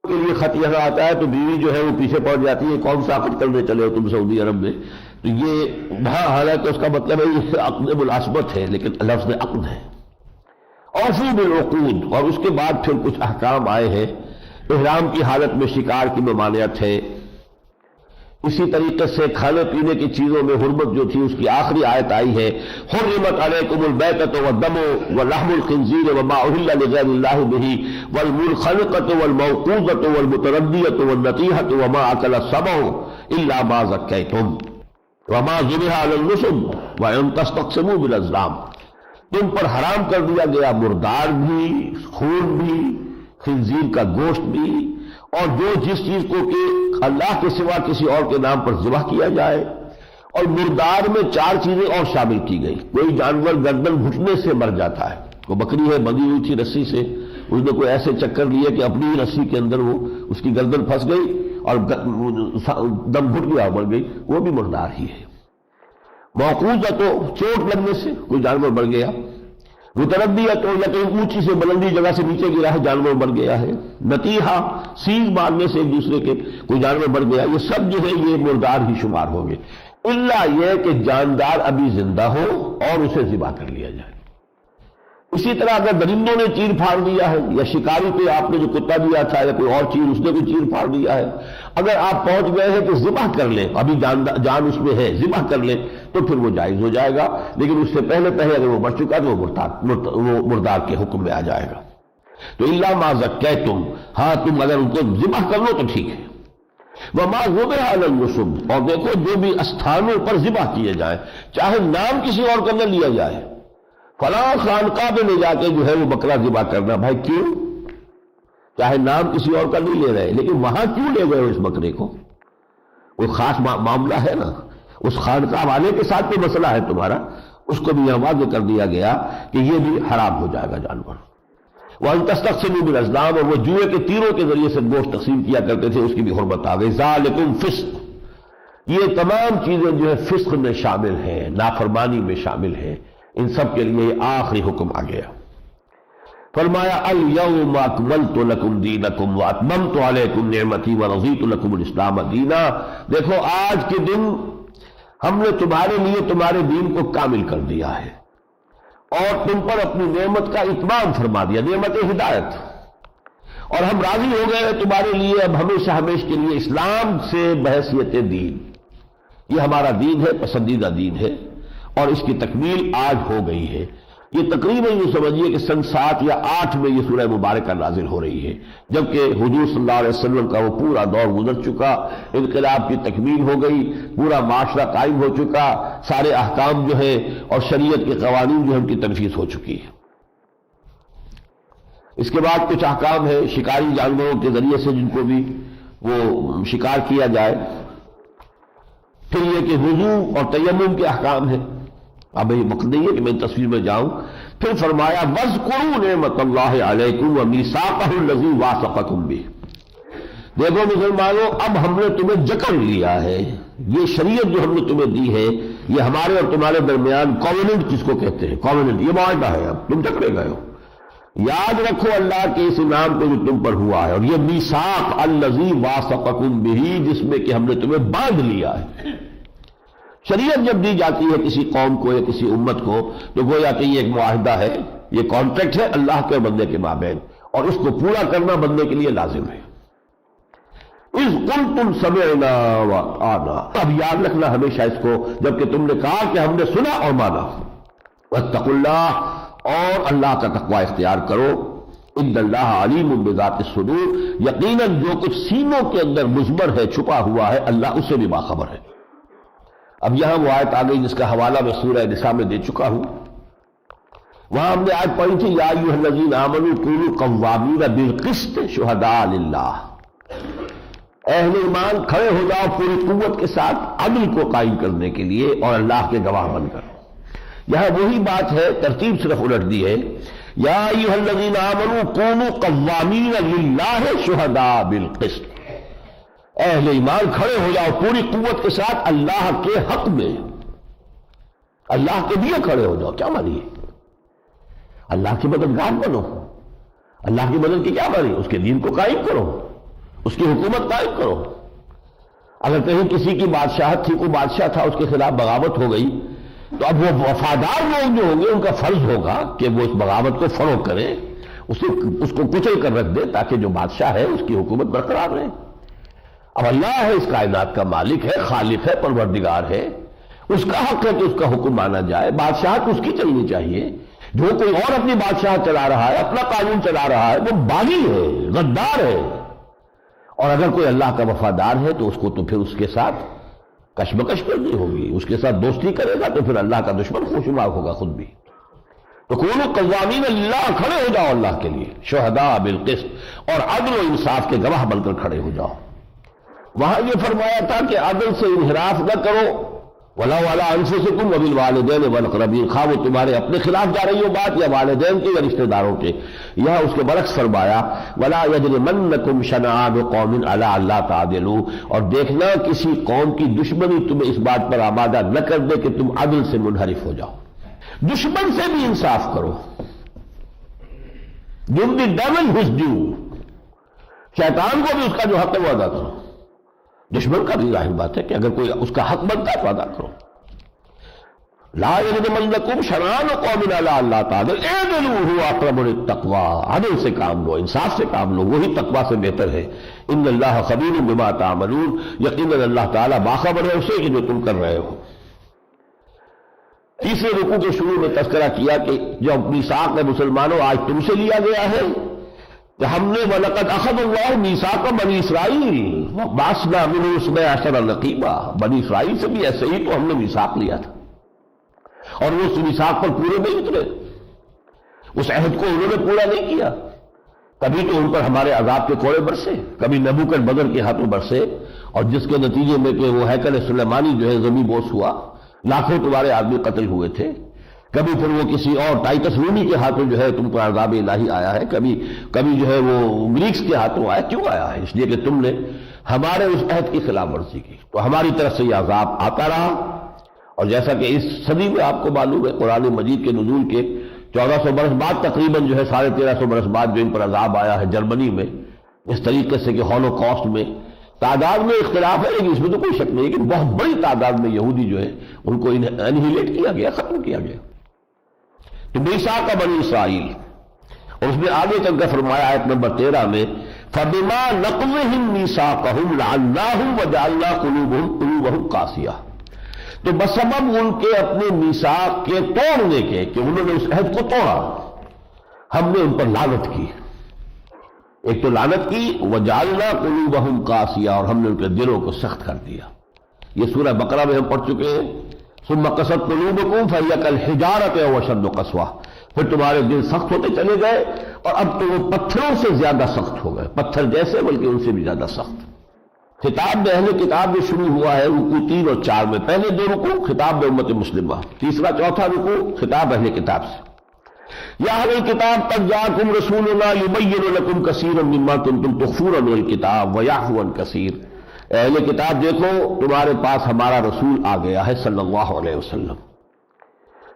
لیے خط یہاں آتا ہے تو بیوی جو ہے وہ پیچھے پڑ جاتی ہے، کون سا عقد کرنے چلے ہو تم سعودی عرب میں، تو یہ حالانکہ اس کا مطلب ہے یہ عقد ملازمت ہے لیکن لفظ عقد ہے۔ اوفوا بالعقود، اور اس کے بعد پھر کچھ احکام آئے ہیں۔ احرام کی حالت میں شکار کی ممانعت ہے، اسی طریقے سے کھانے پینے کی چیزوں میں حرمت جو تھی اس کی آخری آیت آئی ہے، حرمت علیکم المیتۃ والدم ولحم الخنزیر وما اہل لغیر اللہ بہ والمنخنقۃ والموقوذۃ والمتردیۃ والنطیحۃ وما اکل السبع الا ما ذکیتم وما ذبح علی النصب وان تستقسموا بالازلام، تم پر حرام کر دیا گیا مردار بھی، خون بھی، خنزیر کا گوشت بھی، اور جو جس چیز کو کہ اللہ کے سوا کسی اور کے نام پر ذبح کیا جائے، اور مردار میں 4 چیزیں اور شامل کی گئی۔ کوئی جانور گردن گھٹنے سے مر جاتا ہے، وہ بکری ہے بندھی ہوئی تھی رسی سے، اس نے کوئی ایسے چکر لیے کہ اپنی ہی رسی کے اندر وہ اس کی گردن پھنس گئی اور دم گھٹ گیا مر گئی، وہ بھی مردار ہی ہے۔ موقوذہ تو چوٹ لگنے سے کوئی جانور مر گیا، متردیہ تو یا کہیں اونچی سے بلندی جگہ سے نیچے گرا ہے جانور مر گیا ہے، نتیحہ سینگ مارنے سے ایک دوسرے کے کوئی جانور مر گیا، یہ سب جو ہے یہ مردار ہی شمار ہو گئے، الا یہ کہ جاندار ابھی زندہ ہو اور اسے ذبح کر لیا جائے۔ اسی طرح اگر درندوں نے چیر پھاڑ دیا ہے، یا شکاری پہ آپ نے جو کتا دیا تھا یا کوئی اور چیز اس نے کوئی چیر پھاڑ دیا ہے، اگر آپ پہنچ گئے ہیں کہ ذبح کر لیں، ابھی جان اس میں ہے ذبح کر لیں تو پھر وہ جائز ہو جائے گا، لیکن اس سے پہلے اگر وہ مر چکا تو وہ مردار کے حکم میں آ جائے گا۔ تو الا ما ذکیتم، ہاں تم اگر ان کو ذبح کر لو تو ٹھیک ہے۔ وما ذبح علی النصب، اور دیکھو جو بھی استھانوں پر ذبح کیے جائیں، چاہے نام کسی اور کا نہ لیا جائے، فلاں خانقاہ میں لے جا کے جو ہے وہ بکرا ذبح کرنا، بھائی کیوں؟ چاہے نام کسی اور کا نہیں لے رہے لیکن وہاں کیوں لے گئے ہو اس بکرے کو؟ کوئی خاص معاملہ ہے نا، اس خانقاہ والے کے ساتھ کوئی مسئلہ ہے تمہارا، اس کو بھی یہاں واضح کر دیا گیا کہ یہ بھی حرام ہو جائے گا جانور۔ وَأَن تَسْتَقْسِمُوا بِالْأَزْلَامِ، اور وہ جوئے کے تیروں کے ذریعے سے گوشت تقسیم کیا کرتے تھے، اس کی بھی حرمت آ گئی۔ ذَلِكُمْ فِسْقٌ، یہ تمام چیزیں جو ہے فسق میں شامل ہیں، نافرمانی میں شامل ہیں، ان سب کے لیے آخری حکم آ گیا۔ فرمایا الیوم اکملت لکم دینکم واتممت علیکم نعمتی ورضیت لکم الاسلام دینا، دیکھو آج کے دن ہم نے تمہارے لیے تمہارے دین کو کامل کر دیا ہے اور تم پر اپنی نعمت کا اتمام فرما دیا، نعمت ہدایت، اور ہم راضی ہو گئے ہیں تمہارے لیے اب ہمیشہ ہمیشہ کے لیے اسلام سے بحیثیت دین، یہ ہمارا دین ہے، پسندیدہ دین ہے، اور اس کی تکمیل آج ہو گئی ہے۔ یہ تقریباً یہ سمجھیے کہ سن 7 یا 8 میں یہ سورہ مبارکہ نازل ہو رہی ہے، جبکہ حضور صلی اللہ علیہ وسلم کا وہ پورا دور گزر چکا، انقلاب کی تکمیل ہو گئی، پورا معاشرہ قائم ہو چکا، سارے احکام جو ہے اور شریعت کے قوانین جو ہے ان کی تنفیذ ہو چکی ہے۔ اس کے بعد کچھ احکام ہے شکاری جانوروں کے ذریعے سے جن کو بھی وہ شکار کیا جائے، پھر یہ کہ وضو اور تیمم کے احکام ہیں، اب یہ وقت نہیں ہے کہ میں تصویر میں جاؤں۔ پھر فرمایا وَاذْكُرُوا نِعْمَتَ اللَّهِ عَلَيْكُمْ وَمِيثَاقَهُ الَّذِي وَاثَقَكُم بِهِ، دیکھو مسلمانوں اب ہم نے تمہیں جکڑ لیا ہے، یہ شریعت جو ہم نے تمہیں دی ہے یہ ہمارے اور تمہارے درمیان کووننٹ جس کو کہتے ہیں، کووننٹ یہ معاہدہ ہے، اب تم جکڑے گئے ہو، یاد رکھو اللہ کے اس انعام کو جو تم پر ہوا ہے، اور یہ میثاق الذی واثقکم بہ جس میں کہ ہم نے تمہیں باندھ لیا ہے۔ شریعت جب دی جاتی ہے کسی قوم کو یا کسی امت کو تو گویا کہ یہ ایک معاہدہ ہے، یہ کانٹریکٹ ہے اللہ کے اور بندے کے مابین، اور اس کو پورا کرنا بندے کے لیے لازم ہے۔ اذ قلتم سمعنا واطعنا، اب یاد رکھنا ہمیشہ اس کو، جبکہ تم نے کہا کہ ہم نے سنا اور مانا۔ واتقوا اللہ، اور اللہ کا تقوی اختیار کرو۔ ان اللہ علیم بذات الصدور، یقیناً جو کچھ سینوں کے اندر مضمر ہے، چھپا ہوا ہے، اللہ اس سے بھی باخبر ہے۔ اب یہاں وہ آیت آ گئی جس کا حوالہ میں سورہ نساء میں دے چکا ہوں، وہاں ہم نے آیت پڑھی تھی یا ایھا الذین آمنوا کونوا قوامین بالقسط شہداء للہ، اہل ایمان کھڑے ہو جاؤ پوری قوت کے ساتھ عدل کو قائم کرنے کے لیے اور اللہ کے گواہ بن کر۔ یہاں وہی بات ہے، ترتیب صرف الٹ دی ہے، یا ایھا الذین آمنوا کونوا قوامین للہ شہداء بالقسط، اہل ایمان کھڑے ہو جاؤ پوری قوت کے ساتھ اللہ کے حق میں، اللہ کے لیے کھڑے ہو جاؤ۔ کیا مانی ہے؟ اللہ کی مددگار بنو، اللہ کی مدد کی کیا مانی؟ اس کے دین کو قائم کرو، اس کی حکومت قائم کرو۔ اگر کہیں کسی کی بادشاہت تھی، کوئی بادشاہ تھا، اس کے خلاف بغاوت ہو گئی، تو اب وہ وفادار لوگ جو ہوں گے ان کا فرض ہوگا کہ وہ اس بغاوت کو فروغ کریں، اس کو کچل کر رکھ دے تاکہ جو بادشاہ ہے اس کی حکومت برقرار رہے۔ اب اللہ ہے اس کائنات کا مالک ہے، خالق ہے، پروردگار ہے، اس کا حق ہے کہ اس کا حکم مانا جائے، بادشاہت اس کی چلنی چاہیے۔ جو کوئی اور اپنی بادشاہت چلا رہا ہے، اپنا قانون چلا رہا ہے، وہ باغی ہے، غدار ہے، اور اگر کوئی اللہ کا وفادار ہے تو اس کو تو پھر اس کے ساتھ کشمکش کرنی ہوگی، اس کے ساتھ دوستی کرے گا تو پھر اللہ کا دشمن خوشمار ہوگا خود بھی۔ تو کونوا قوامین للہ، کھڑے ہو جاؤ اللہ کے لیے، شہداء بالقسط، اور عدل و انصاف کے گواہ بن کر کھڑے ہو جاؤ۔ وہاں یہ فرمایا تھا کہ عدل سے انحراف نہ کرو، وَلَوْ عَلَىٰ أَنفُسِكُمْ وَبِالْوَالِدَيْنِ وَالْأَقْرَبِينَ، خواہ وہ تمہارے اپنے خلاف جا رہی ہو بات یا والدین کے یا رشتہ داروں کے۔ یہاں اس کے برعکس فرمایا وَلَا يَجْرِمَنَّكُمْ شَنَآنُ قَوْمٍ عَلَىٰ أَلَّا تَعْدِلُوا، اور دیکھنا کسی قوم کی دشمنی تمہیں اس بات پر آمادہ نہ کر دے کہ تم عدل سے منحرف ہو جاؤ۔ دشمن سے بھی انصاف کرو، give the devil his due، شیطان کو بھی اس کا جو حق ہے وہ ادا کرو، دشمن کا بھی ظاہر بات ہے کہ اگر کوئی اس کا حق بنتا ہے تو ادا کرو۔ لا یجرمنکم شنآن قوم علی الا تعدلوا اعدلوا هو اقرب للتقوی، عدل سے کام لو، انصاف سے کام لو، وہی تقوی سے بہتر ہے۔ ان اللہ خبیر بما تعملون، یقیناً اللہ تعالیٰ باخبر ہے اسے کہ جو تم کر رہے ہو۔ تیسرے رکوع کے شروع میں تذکرہ کیا کہ جو میثاق ہے مسلمانوں آج تم سے لیا گیا ہے کہ ہم نے وَلَقَدْ أَخَذَ اللَّهُ مِيثَاقَ بَنِي إِسْرَائِيلَ وَبَعَثْنَا مِنْهُمُ اثْنَيْ عَشَرَ نَقِيبًا، بنی اسرائیل سے بھی ایسے ہی تو ہم نے میثاق لیا تھا، اور وہ اس میثاق پر پورے نہیں اترے، اس عہد کو انہوں نے پورا نہیں کیا، کبھی تو ان پر ہمارے عذاب کے کوڑے برسے، کبھی نبوکدنصر کے ہاتھوں برسے، اور جس کے نتیجے میں کہ وہ ہیکل سلیمانی جو ہے زمین بوس ہوا، لاکھوں تمہارے آدمی قتل ہوئے تھے، کبھی پھر وہ کسی اور ٹائٹس رومی کے ہاتھوں جو ہے تم پر عذاب الہی آیا ہے، کبھی جو ہے وہ گریکس کے ہاتھوں آیا۔ کیوں آیا ہے؟ اس لیے کہ تم نے ہمارے اس عہد کی خلاف ورزی کی، تو ہماری طرف سے یہ عذاب آتا رہا۔ اور جیسا کہ اس صدی میں آپ کو معلوم ہے قرآن مجید کے نزول کے 1400 برس بعد تقریباً جو ہے 1350 برس بعد جو ان پر عذاب آیا ہے جرمنی میں اس طریقے سے کہ ہولوکاسٹ میں تعداد میں اختلاف ہے، لیکن اس میں تو کوئی شک نہیں کہ بہت بڑی تعداد میں یہودی جو ہے ان کو انہیلیٹ کیا گیا، ختم کیا گیا۔ تو میثاق بنی اسرائیل، اور اس میں آگے چل کر فرمایا آیت نمبر 13 میں فَبِمَا نَقْضِهِمْ مِيثَاقَهُمْ لَعَنَّاهُمْ وَجَعَلْنَا قُلُوبَهُمْ قَاسِيَةً، تو بسبب ان کے اپنے میثاق کے توڑنے کے کہ انہوں نے اس عہد کو توڑا، ہم نے ان پر لعنت کی۔ ایک تو لعنت کی، وَجَعَلْنَا قُلُوبَهُمْ قَاسِيَةً، اور ہم نے ان کے دلوں کو سخت کر دیا۔ یہ سورہ بقرہ میں ہم پڑھ چکے ہیں، ثم قست قلوبکم فہی کالحجارۃ او اشد قسوہ، پھر تمہارے دل سخت ہوتے چلے گئے اور اب تو وہ پتھروں سے زیادہ سخت ہو گئے، پتھر جیسے بلکہ ان سے بھی زیادہ سخت۔ خطاب میں اہل کتاب میں شروع ہوا ہے رکوع 3 اور 4 میں، پہلے 2 رکوع خطاب میں امت مسلمہ، تیسرا چوتھا رکوع خطاب اہل کتاب سے۔ یا اہل الکتاب قد جاءکم رسولنا یبین لکم کثیرا مما کنتم تخفون من الکتاب ویعفو عن کثیر، اہل کتاب دیکھو تمہارے پاس ہمارا رسول آ گیا ہے صلی اللہ علیہ وسلم،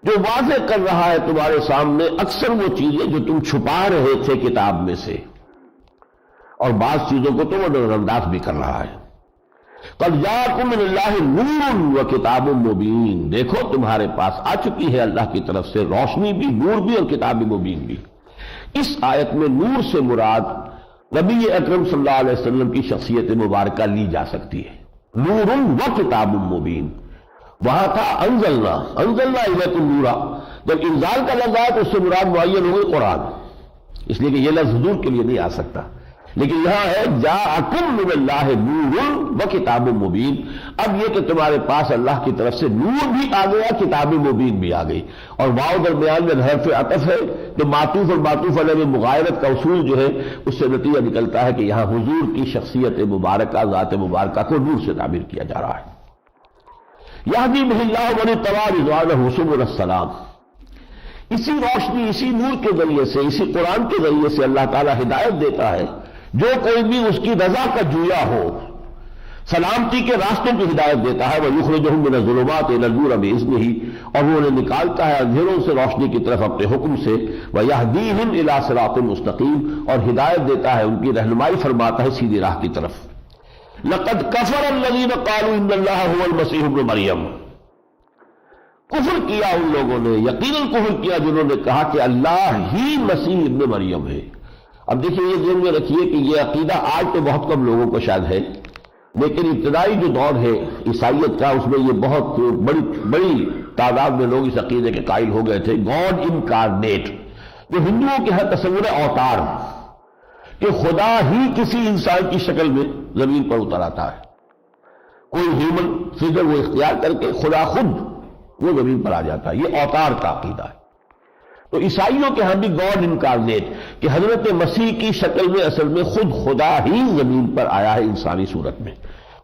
جو واضح کر رہا ہے تمہارے سامنے اکثر وہ چیزیں جو تم چھپا رہے تھے کتاب میں سے، اور بعض چیزوں کو تو وہ نظر انداز بھی کر رہا ہے۔ قد جاءکم من اللہ نور و کتاب مبین، دیکھو تمہارے پاس آ چکی ہے اللہ کی طرف سے روشنی بھی، نور بھی اور کتاب مبین بھی۔ اس آیت میں نور سے مراد نبی اکرم صلی اللہ علیہ وسلم کی شخصیت مبارکہ لی جا سکتی ہے۔ نور و کتاب مبین، وہاں تھا انزلنا الیکم نورا، جب انزال کا لفظ آیا تو اس سے مراد معین ہوئی قرآن، اس لیے کہ یہ لفظ حضور کے لیے نہیں آ سکتا، لیکن یہاں ہے جاءکم من اللہ نور و کتاب مبین، اب یہ کہ تمہارے پاس اللہ کی طرف سے نور بھی آ گیا، کتاب مبین بھی آ گئی، اور واو درمیان میں حرف عطف ہے تو معطوف اور معطوف علیہ میں مغایرت کا اصول جو ہے اس سے نتیجہ نکلتا ہے کہ یہاں حضور کی شخصیت مبارکہ، ذات مبارکہ کو نور سے تعبیر کیا جا رہا ہے۔ یہدی بہ اللہ من اتبع رضوانہ سبل السلام، اسی روشنی، اسی نور کے ذریعے سے، اسی قرآن کے ذریعے سے اللہ تعالیٰ ہدایت دیتا ہے جو کوئی بھی اس کی رضا کا جویا ہو، سلامتی کے راستوں کی ہدایت دیتا ہے، وَيُخْرِجُهُم مِّنَ الظُّلُمَاتِ إِلَى النُّورِ بِإِذْنِهِ، اور وہ انہیں نکالتا ہے اندھیروں سے روشنی کی طرف اپنے حکم سے، وَيَهْدِيهِمْ إِلَىٰ صِرَاطٍ مُّسْتَقِيمٍ، اور ہدایت دیتا ہے، ان کی رہنمائی فرماتا ہے سیدھی راہ کی طرف۔ لَقَدْ كَفَرَ الَّذِينَ قَالُوا إِنَّ اللَّهَ هُوَ الْمَسِيحُ ابْنُ مَرْيَمَ، کفر کیا ان لوگوں نے، یقیناً کفر کیا جنہوں نے کہا کہ اللہ ہی مسیح ابن مریم ہے۔ اب دیکھیں یہ ذہن میں رکھیے کہ یہ عقیدہ آج تو بہت کم لوگوں کو شاید ہے، لیکن ابتدائی جو دور ہے عیسائیت کا اس میں یہ بہت بڑی تعداد میں لوگ اس عقیدے کے قائل ہو گئے تھے، گاڈ انکارنیٹ، جو ہندوؤں کے ہاں تصور اوتار، کہ خدا ہی کسی انسان کی شکل میں زمین پر اتر آتا ہے، کوئی ہیومن فگر وہ اختیار کر کے خدا خود وہ زمین پر آ جاتا ہے، یہ اوتار کا عقیدہ ہے۔ تو عیسائیوں کے ہاں بھی گاڈ انکارنیٹ، کہ حضرت مسیح کی شکل میں اصل میں خود خدا ہی زمین پر آیا ہے انسانی صورت میں،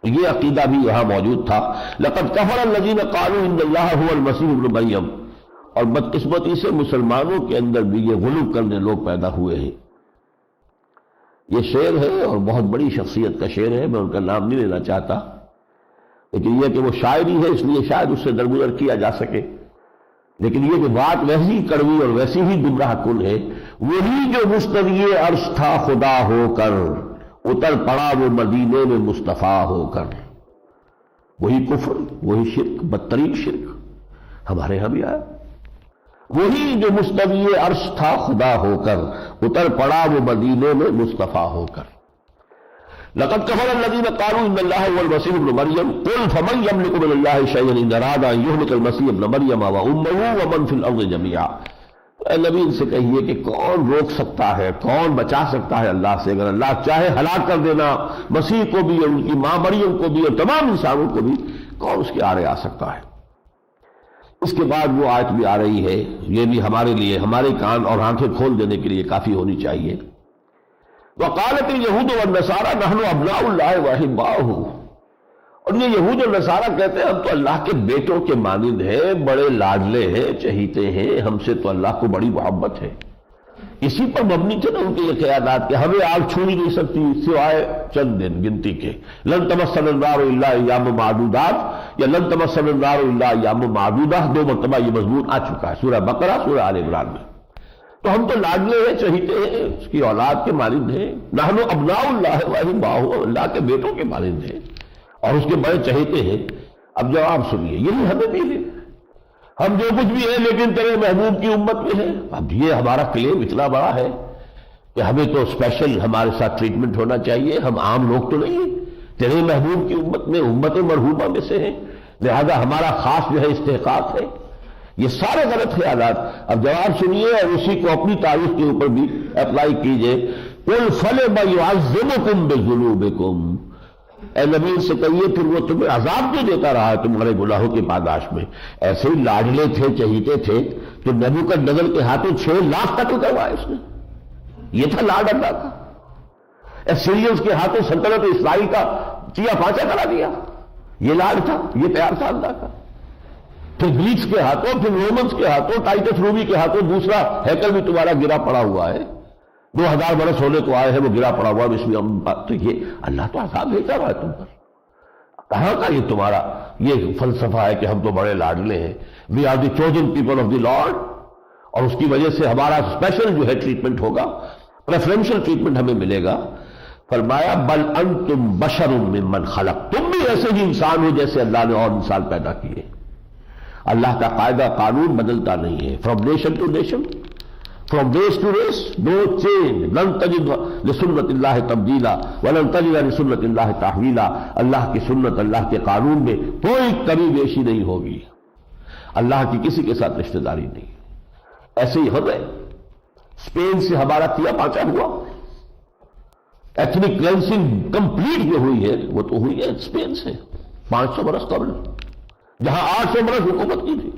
یہ عقیدہ بھی یہاں موجود تھا۔ لقد کفر الذین قالوا ان اللہ هو المسیح ابن مریم، اور بدقسمتی سے مسلمانوں کے اندر بھی یہ غلو کرنے لوگ پیدا ہوئے ہیں۔ یہ شعر ہے اور بہت بڑی شخصیت کا شعر ہے، میں ان کا نام نہیں لینا چاہتا، لیکن یہ کہ وہ شاعری ہے اس لیے شاید اس سے درگزر کیا جا سکے، لیکن یہ کہ بات ویسی کڑوی اور ویسی ہی گمراہ کن ہے، وہی جو مستوی عرش تھا خدا ہو کر، اتر پڑا وہ مدینے میں مصطفیٰ ہو کر، وہی کفر، وہی شرک، بدترین شرک ہمارے ہاں بھی آیا، وہی جو مستوی عرش تھا خدا ہو کر، اتر پڑا وہ مدینے میں مصطفیٰ ہو کر۔ لقد كفر الذين قالوا ان الله هو المسيح ابن مريم قل فمن يملك من الله شيئا ان اراد ان يهلك المسيح ابن مريم وامه ومن في الارض جميعا، اے نبی ان سے کہیے کہ کون روک سکتا ہے، کون بچا سکتا ہے اللہ سے، اگر اللہ چاہے ہلاک کر دینا مسیح کو بھی اور ان کی ماں مریم کو بھی اور تمام انسانوں کو بھی، کون اس کے آڑے آ سکتا ہے۔ اس کے بعد وہ آیت بھی آ رہی ہے، یہ بھی ہمارے لیے، ہمارے کان اور آنکھیں کھول دینے کے لیے کافی ہونی چاہیے۔ وقالت اليهود والنصارى نحن ابناء الله واحباؤه، اور یہ یہود اور نصارہ کہتے ہیں ہم تو اللہ کے بیٹوں کے مانند ہیں، بڑے لاڈلے ہیں، چہیتے ہیں، ہم سے تو اللہ کو بڑی محبت ہے۔ اسی پر مبنی تھے نا ان کے یہ خیالات کہ ہمیں آگ چھو ہی نہیں سکتی سوائے چند دن گنتی کے، لن تمسنا النار الا ایام معدودات یا لن تمسنا النار الا ایام معدودہ، 2 مرتبہ یہ مضمون آ چکا ہے سورہ بقرہ، سورہ آل عمران میں۔ تو ہم تو لاڈلے ہیں، چہیتے ہیں، اس کی اولاد کے مالد ہیں. نحن ابناء اللہ واحباؤہ، اللہ کے بیٹوں کے مالد ہیں اور اس کے بڑے چہیتے ہیں. اب جواب سنیے، یہی ہمیں بھی ہے، ہم جو کچھ بھی ہیں لیکن تیرے محبوب کی امت میں ہیں. اب یہ ہمارا کلیم اتنا بڑا ہے کہ ہمیں تو اسپیشل ہمارے ساتھ ٹریٹمنٹ ہونا چاہیے، ہم عام لوگ تو نہیں ہیں، تیرے محبوب کی امت میں، امت مرحومہ میں سے ہیں، لہذا ہمارا خاص جو ہے استحقاق ہے. یہ سارے غلط خیالات. اب جواب سنیے اور اسی کو اپنی تاریخ کے اوپر بھی اپلائی کیجئے. قُلْ فَلِمَ يُعَذِّبُكُمْ بِذُنُوبِكُمْ، اے نبی سے کہیے پھر وہ تمہیں عذاب کیوں دیتا رہا ہے تمہارے گناہوں کی پاداش میں. ایسے ہی لاڈلے تھے، چہیتے تھے، تو نبوکدنضر کے ہاتھوں 6 لاکھ قتل کروائے اس نے. یہ تھا لاڈ اللہ کا. سیریلز کے ہاتھوں سلطنت اسرائیل کا چیا پانچا کرا دیا. یہ لاڈ تھا، یہ پیار تھا اللہ کا. پھر گریکس کے ہاتھوں، پھر رومنز کے ہاتھوں، ٹائٹس رومی کے ہاتھوں دوسرا ہیکل بھی تمہارا گرا پڑا ہوا ہے. 2000 برس ہونے کو آئے ہیں، وہ گرا پڑا ہوا ہے اس میں. تو یہ اللہ تو عذاب بھیجا رہا ہے تم پر. کہاں کا یہ تمہارا یہ فلسفہ ہے کہ ہم تو بڑے لاڈلے ہیں، we are the chosen people of the lord, اور اس کی وجہ سے ہمارا اسپیشل جو ہے ٹریٹمنٹ ہوگا، پریفرنشل ٹریٹمنٹ ہمیں ملے گا. فرمایا بل انتم بشر ممن خلق، تم بھی ایسے ہی انسان ہو جیسے اللہ نے اور انسان پیدا کیے. اللہ کا قاعدہ قانون بدلتا نہیں ہے. From nation to nation, from race to race, no change. لن تجد لسنت اللہ تبدیلا ولن تجد لسنت اللہ تحویلا. اللہ کی سنت، اللہ کے قانون میں کوئی کمی بیشی نہیں ہوگی. اللہ کی کسی کے ساتھ رشتہ داری نہیں. ایسے ہی ہمیں اسپین سے ہمارا تیا پانچا ہوا، ایتھنک کلینسنگ کمپلیٹ جو ہوئی ہے وہ تو ہوئی ہے اسپین سے 500 برس قبل، جہاں 800 برس حکومت کی تھی.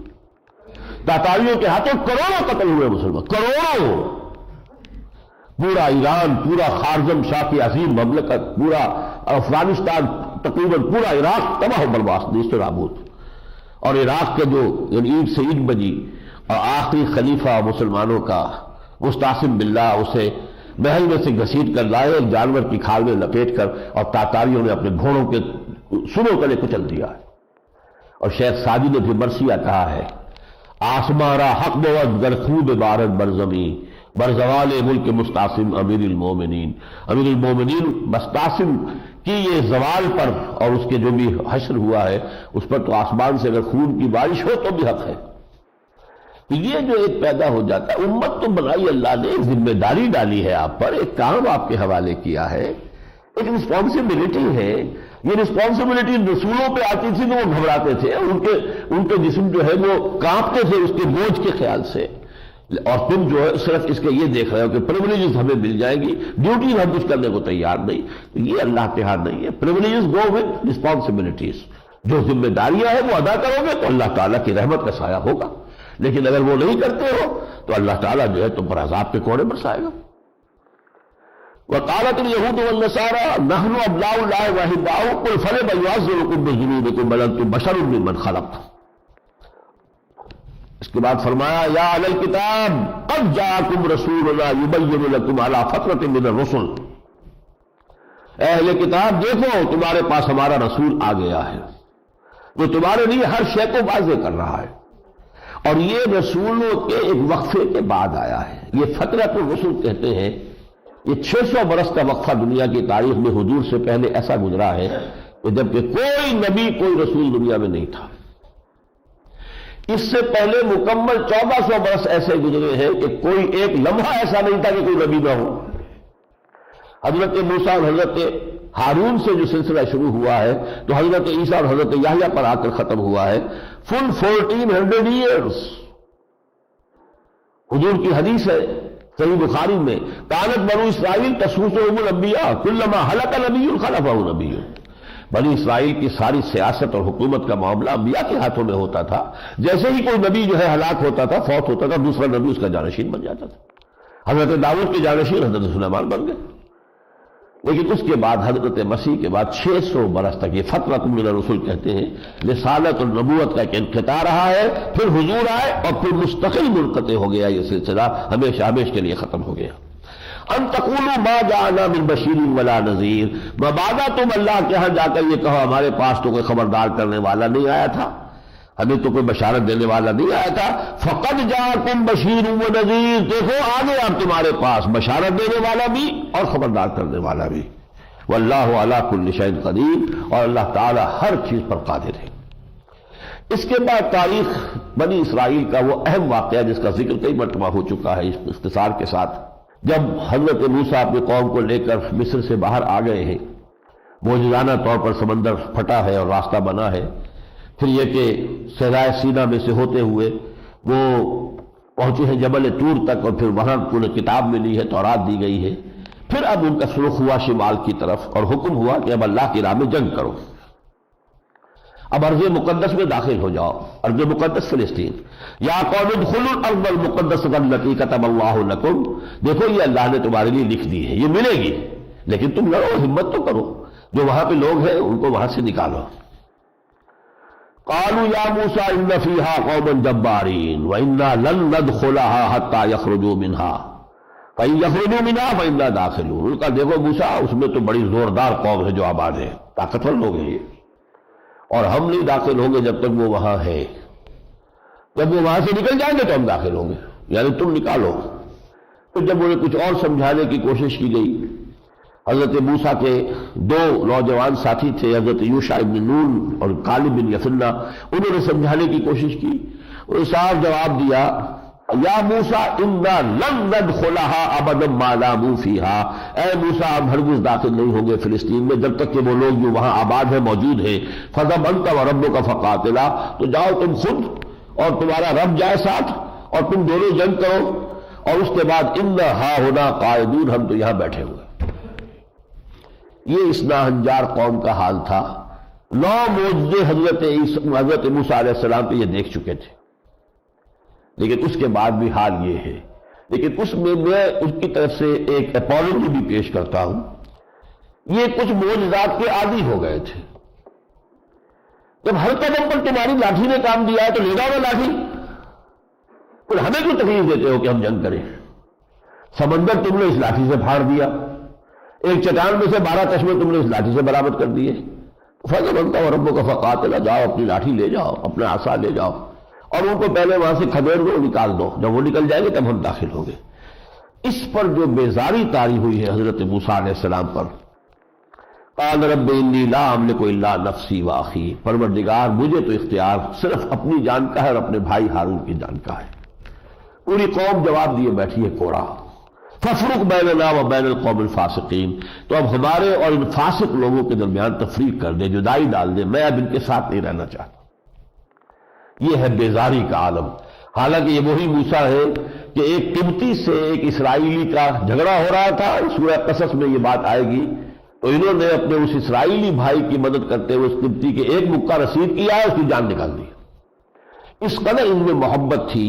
تاتاریوں کے ہاتھوں کروڑوں قتل ہوئے مسلمان، کروڑوں. پورا ایران، پورا خارزم شاہ کی عظیم مملکت، پورا افغانستان، تقریباً پورا عراق تباہ و برباد، نیست و نابود. اور عراق کے جو اینٹ سے اینٹ بجی، اور آخری خلیفہ مسلمانوں کا مستعصم باللہ اسے محل میں سے گھسیٹ کر لائے، ایک جانور کی کھال میں لپیٹ کر، اور تاتاریوں نے اپنے گھوڑوں کے سروں تلے کچل دیا. اور شیخ سعدی نے بھی مرثیہ کہا ہے، آسمارا حق بود گر خوب بارد برزمی برزوال ملک مستعصم امیر المومنین. امیر المومنین مستعصم کی یہ زوال پر اور اس کے جو بھی حشر ہوا ہے اس پر تو آسمان سے اگر خون کی بارش ہو تو بھی حق ہے. تو یہ جو ایک پیدا ہو جاتا ہے، امت تو بنائی اللہ نے، ایک ذمہ داری ڈالی ہے آپ پر، ایک کام آپ کے حوالے کیا ہے، ایک رسپانسبلٹی ہے. یہ رسپانسبلٹی رسولوں پہ آتی تھی تو وہ گھبراتے تھے، ان کے جسم جو ہے وہ کانپتے تھے اس کے بوجھ کے خیال سے. اور تم جو ہے صرف اس کے یہ دیکھ رہے ہو کہ پریولیجز ہمیں مل جائیں گی، ڈیوٹیز ہم کچھ کرنے کو تیار نہیں. تو یہ اللہ کے ہاں نہیں ہے. Privileges go with responsibilities. جو ذمہ داریاں ہیں وہ ادا کرو گے تو اللہ تعالیٰ کی رحمت کا سایہ ہوگا، لیکن اگر وہ نہیں کرتے ہو تو اللہ تعالیٰ جو ہے تم پر عذاب کے کوڑے برسائے گا. وقالت اليهود والنصارى نحن ابناء الله واحباؤه قل فلم يعذبكم بذنوبكم بل انتم بشر ممن خلق. اس کے بعد فرمایا یا اہل الکتاب قد جاءکم رسولنا یبین لکم علی فترۃ من الرسل. اے اہل کتاب دیکھو تمہارے پاس ہمارا رسول آ گیا ہے جو تمہارے لیے ہر شے کو واضح کر رہا ہے. اور یہ رسولوں کے ایک وقفے کے بعد آیا ہے. یہ فترۃ الرسل کہتے ہیں. یہ 600 برس کا وقفہ دنیا کی تاریخ میں حضور سے پہلے ایسا گزرا ہے کہ جبکہ کوئی نبی کوئی رسول دنیا میں نہیں تھا. اس سے پہلے مکمل 1400 برس ایسے گزرے ہیں کہ کوئی ایک لمحہ ایسا نہیں تھا کہ کوئی نبی نہ ہو. حضرت موسیٰ اور حضرت ہارون سے جو سلسلہ شروع ہوا ہے تو حضرت عیسیٰ اور حضرت یحییٰ پر آ کر ختم ہوا ہے. فل 1400 ایئرز. حضور کی حدیث ہے صحیح بخاری میں، کانت بنو اسرائیل تسوسهم الانبیاء کلما ہلک نبی خلفہ نبی. بنی اسرائیل کی ساری سیاست اور حکومت کا معاملہ انبیاء کے ہاتھوں میں ہوتا تھا. جیسے ہی کوئی نبی جو ہے ہلاک ہوتا تھا، فوت ہوتا تھا، دوسرا نبی اس کا جانشین بن جاتا تھا. حضرت داؤد کے جانشین حضرت سلیمان بن گئے. لیکن اس کے بعد حضرت مسیح کے بعد 600 برس تک یہ فترۃ من الرسل کہتے ہیں. رسالت اور نبوت کا ایک انقطاع رہا ہے، پھر حضور آئے اور پھر مستقل منقطع ہو گیا. یہ سلسلہ ہمیشہ ہمیشہ کے لیے ختم ہو گیا. ان تقولوا ما جاءنا من بشیر ولا نذیر. مبادا تم اللہ کے ہاں جا کر یہ کہو ہمارے پاس تو کوئی خبردار کرنے والا نہیں آیا تھا. ہمیں تو کوئی بشارت دینے والا نہیں آیا تھا. فقد جاءکم بشیر و نذیر، دیکھو آ گیا اب تمہارے پاس بشارت دینے والا بھی اور خبردار کرنے والا بھی. واللہ علی کل شیء قدیر، اور اللہ تعالی ہر چیز پر قادر ہے. اس کے بعد تاریخ بنی اسرائیل کا وہ اہم واقعہ جس کا ذکر کئی مرتبہ ہو چکا ہے اس اختصار کے ساتھ، جب حضرت موسیٰ اپنی قوم کو لے کر مصر سے باہر آ گئے ہیں، معجزانہ طور پر سمندر پھٹا ہے اور راستہ بنا ہے. پھر یہ کہ صحرائے سینا میں سے ہوتے ہوئے وہ پہنچے ہیں جبل طور تک، اور پھر وہاں انہیں کتاب ملی ہے، تورات دی گئی ہے. پھر اب ان کا سلوک ہوا شمال کی طرف، اور حکم ہوا کہ اب اللہ کی راہ میں جنگ کرو، اب ارض مقدس میں داخل ہو جاؤ. ارض مقدس فلسطین. یا قوم ادخلوا الارض المقدسۃ التی کتب اللہ لکم، دیکھو یہ اللہ نے تمہارے لیے لکھ دی ہے، یہ ملے گی، لیکن تم لڑو، ہمت تو کرو. جو وہاں پہ لوگ ہیں ان کو وہاں سے نکالو. قالوا یا موسیٰ ان فیہا قوما جبارین وانا لن ندخلها حتی یخرجوا منها فإن یخرجوا منها فإنا داخلون. ان کا دیکھو موسیٰ اس میں تو بڑی زوردار قوم ہے جو آباد ہے، طاقتور لوگ ہیں یہ، اور ہم نہیں داخل ہوں گے جب تک وہ وہاں ہے. جب وہ وہاں سے نکل جائیں گے تو ہم داخل ہوں گے، یعنی تم نکالو. تو جب انہیں کچھ اور سمجھانے کی کوشش کی گئی، حضرت موسیٰ کے دو نوجوان ساتھی تھے، حضرت یوشع بن نون اور کالب بن یفنہ، انہوں نے سمجھانے کی کوشش کی. انہوں نے صاف جواب دیا، یا موسیٰ انا لن ندخلها ابدا ما داموا فیہا، اے موسیٰ ہم ہرگز داخل نہیں ہوں گے فلسطین میں جب تک کہ وہ لوگ جو وہاں آباد ہیں موجود ہیں. فذهب انت وربک فقاتلا، تو جاؤ تم خود اور تمہارا رب جائے ساتھ، اور تم دونوں جنگ کرو. اور اس کے بعد انا ہاہنا قاعدون، ہم تو یہاں بیٹھے ہوئے. یہ اس ناہنجار قوم کا حال تھا. 9 معجزے حضرت موسیٰ علیہ السلام پہ یہ دیکھ چکے تھے، لیکن اس کے بعد بھی حال یہ ہے. لیکن اس میں اس کی طرف سے ایک اپولوجی بھی پیش کرتا ہوں. یہ کچھ معجزات کے عادی ہو گئے تھے. جب ہر قدم پر تمہاری لاٹھی نے کام دیا ہے تو لے جاؤ لاٹھی، پھر ہمیں کیوں تکلیف دیتے ہو کہ ہم جنگ کریں؟ سمندر تم نے اس لاٹھی سے پھاڑ دیا، ایک چٹان میں سے 12 چشمے تم نے اس لاٹھی سے برآمد کر دیے. فضل بنتا اور ربوں کا فقاتلا، جاؤ اپنی لاٹھی لے جاؤ، اپنا عصا لے جاؤ، اور ان کو پہلے وہاں سے کھدیر دو، نکال دو. جب وہ نکل جائیں گے تب ہم داخل ہوں گے. اس پر جو بیزاری طاری ہوئی ہے حضرت موسیٰ علیہ السلام پر، قال رب انی لا املک الا نفسی واخی، پروردگار مجھے تو اختیار صرف اپنی جان کا ہے اور اپنے بھائی ہارون کی جان کا ہے. پوری قوم جواب دیے بیٹھی ہے کوڑا. فافرق بیننا و بین القوم الفاسقین، تو اب ہمارے اور ان فاسق لوگوں کے درمیان تفریق کر دے، جدائی ڈال دے، میں اب ان کے ساتھ نہیں رہنا چاہتا. یہ ہے بیزاری کا عالم. حالانکہ یہ وہی موسیٰ ہے کہ ایک قبطی سے ایک اسرائیلی کا جھگڑا ہو رہا تھا. سورہ قصص میں یہ بات آئے گی. تو انہوں نے اپنے اس اسرائیلی بھائی کی مدد کرتے ہوئے اس قبطی کے ایک مکہ رسید کیا ہے، اس کی جان نکال دی. اس قدر ان میں محبت تھی.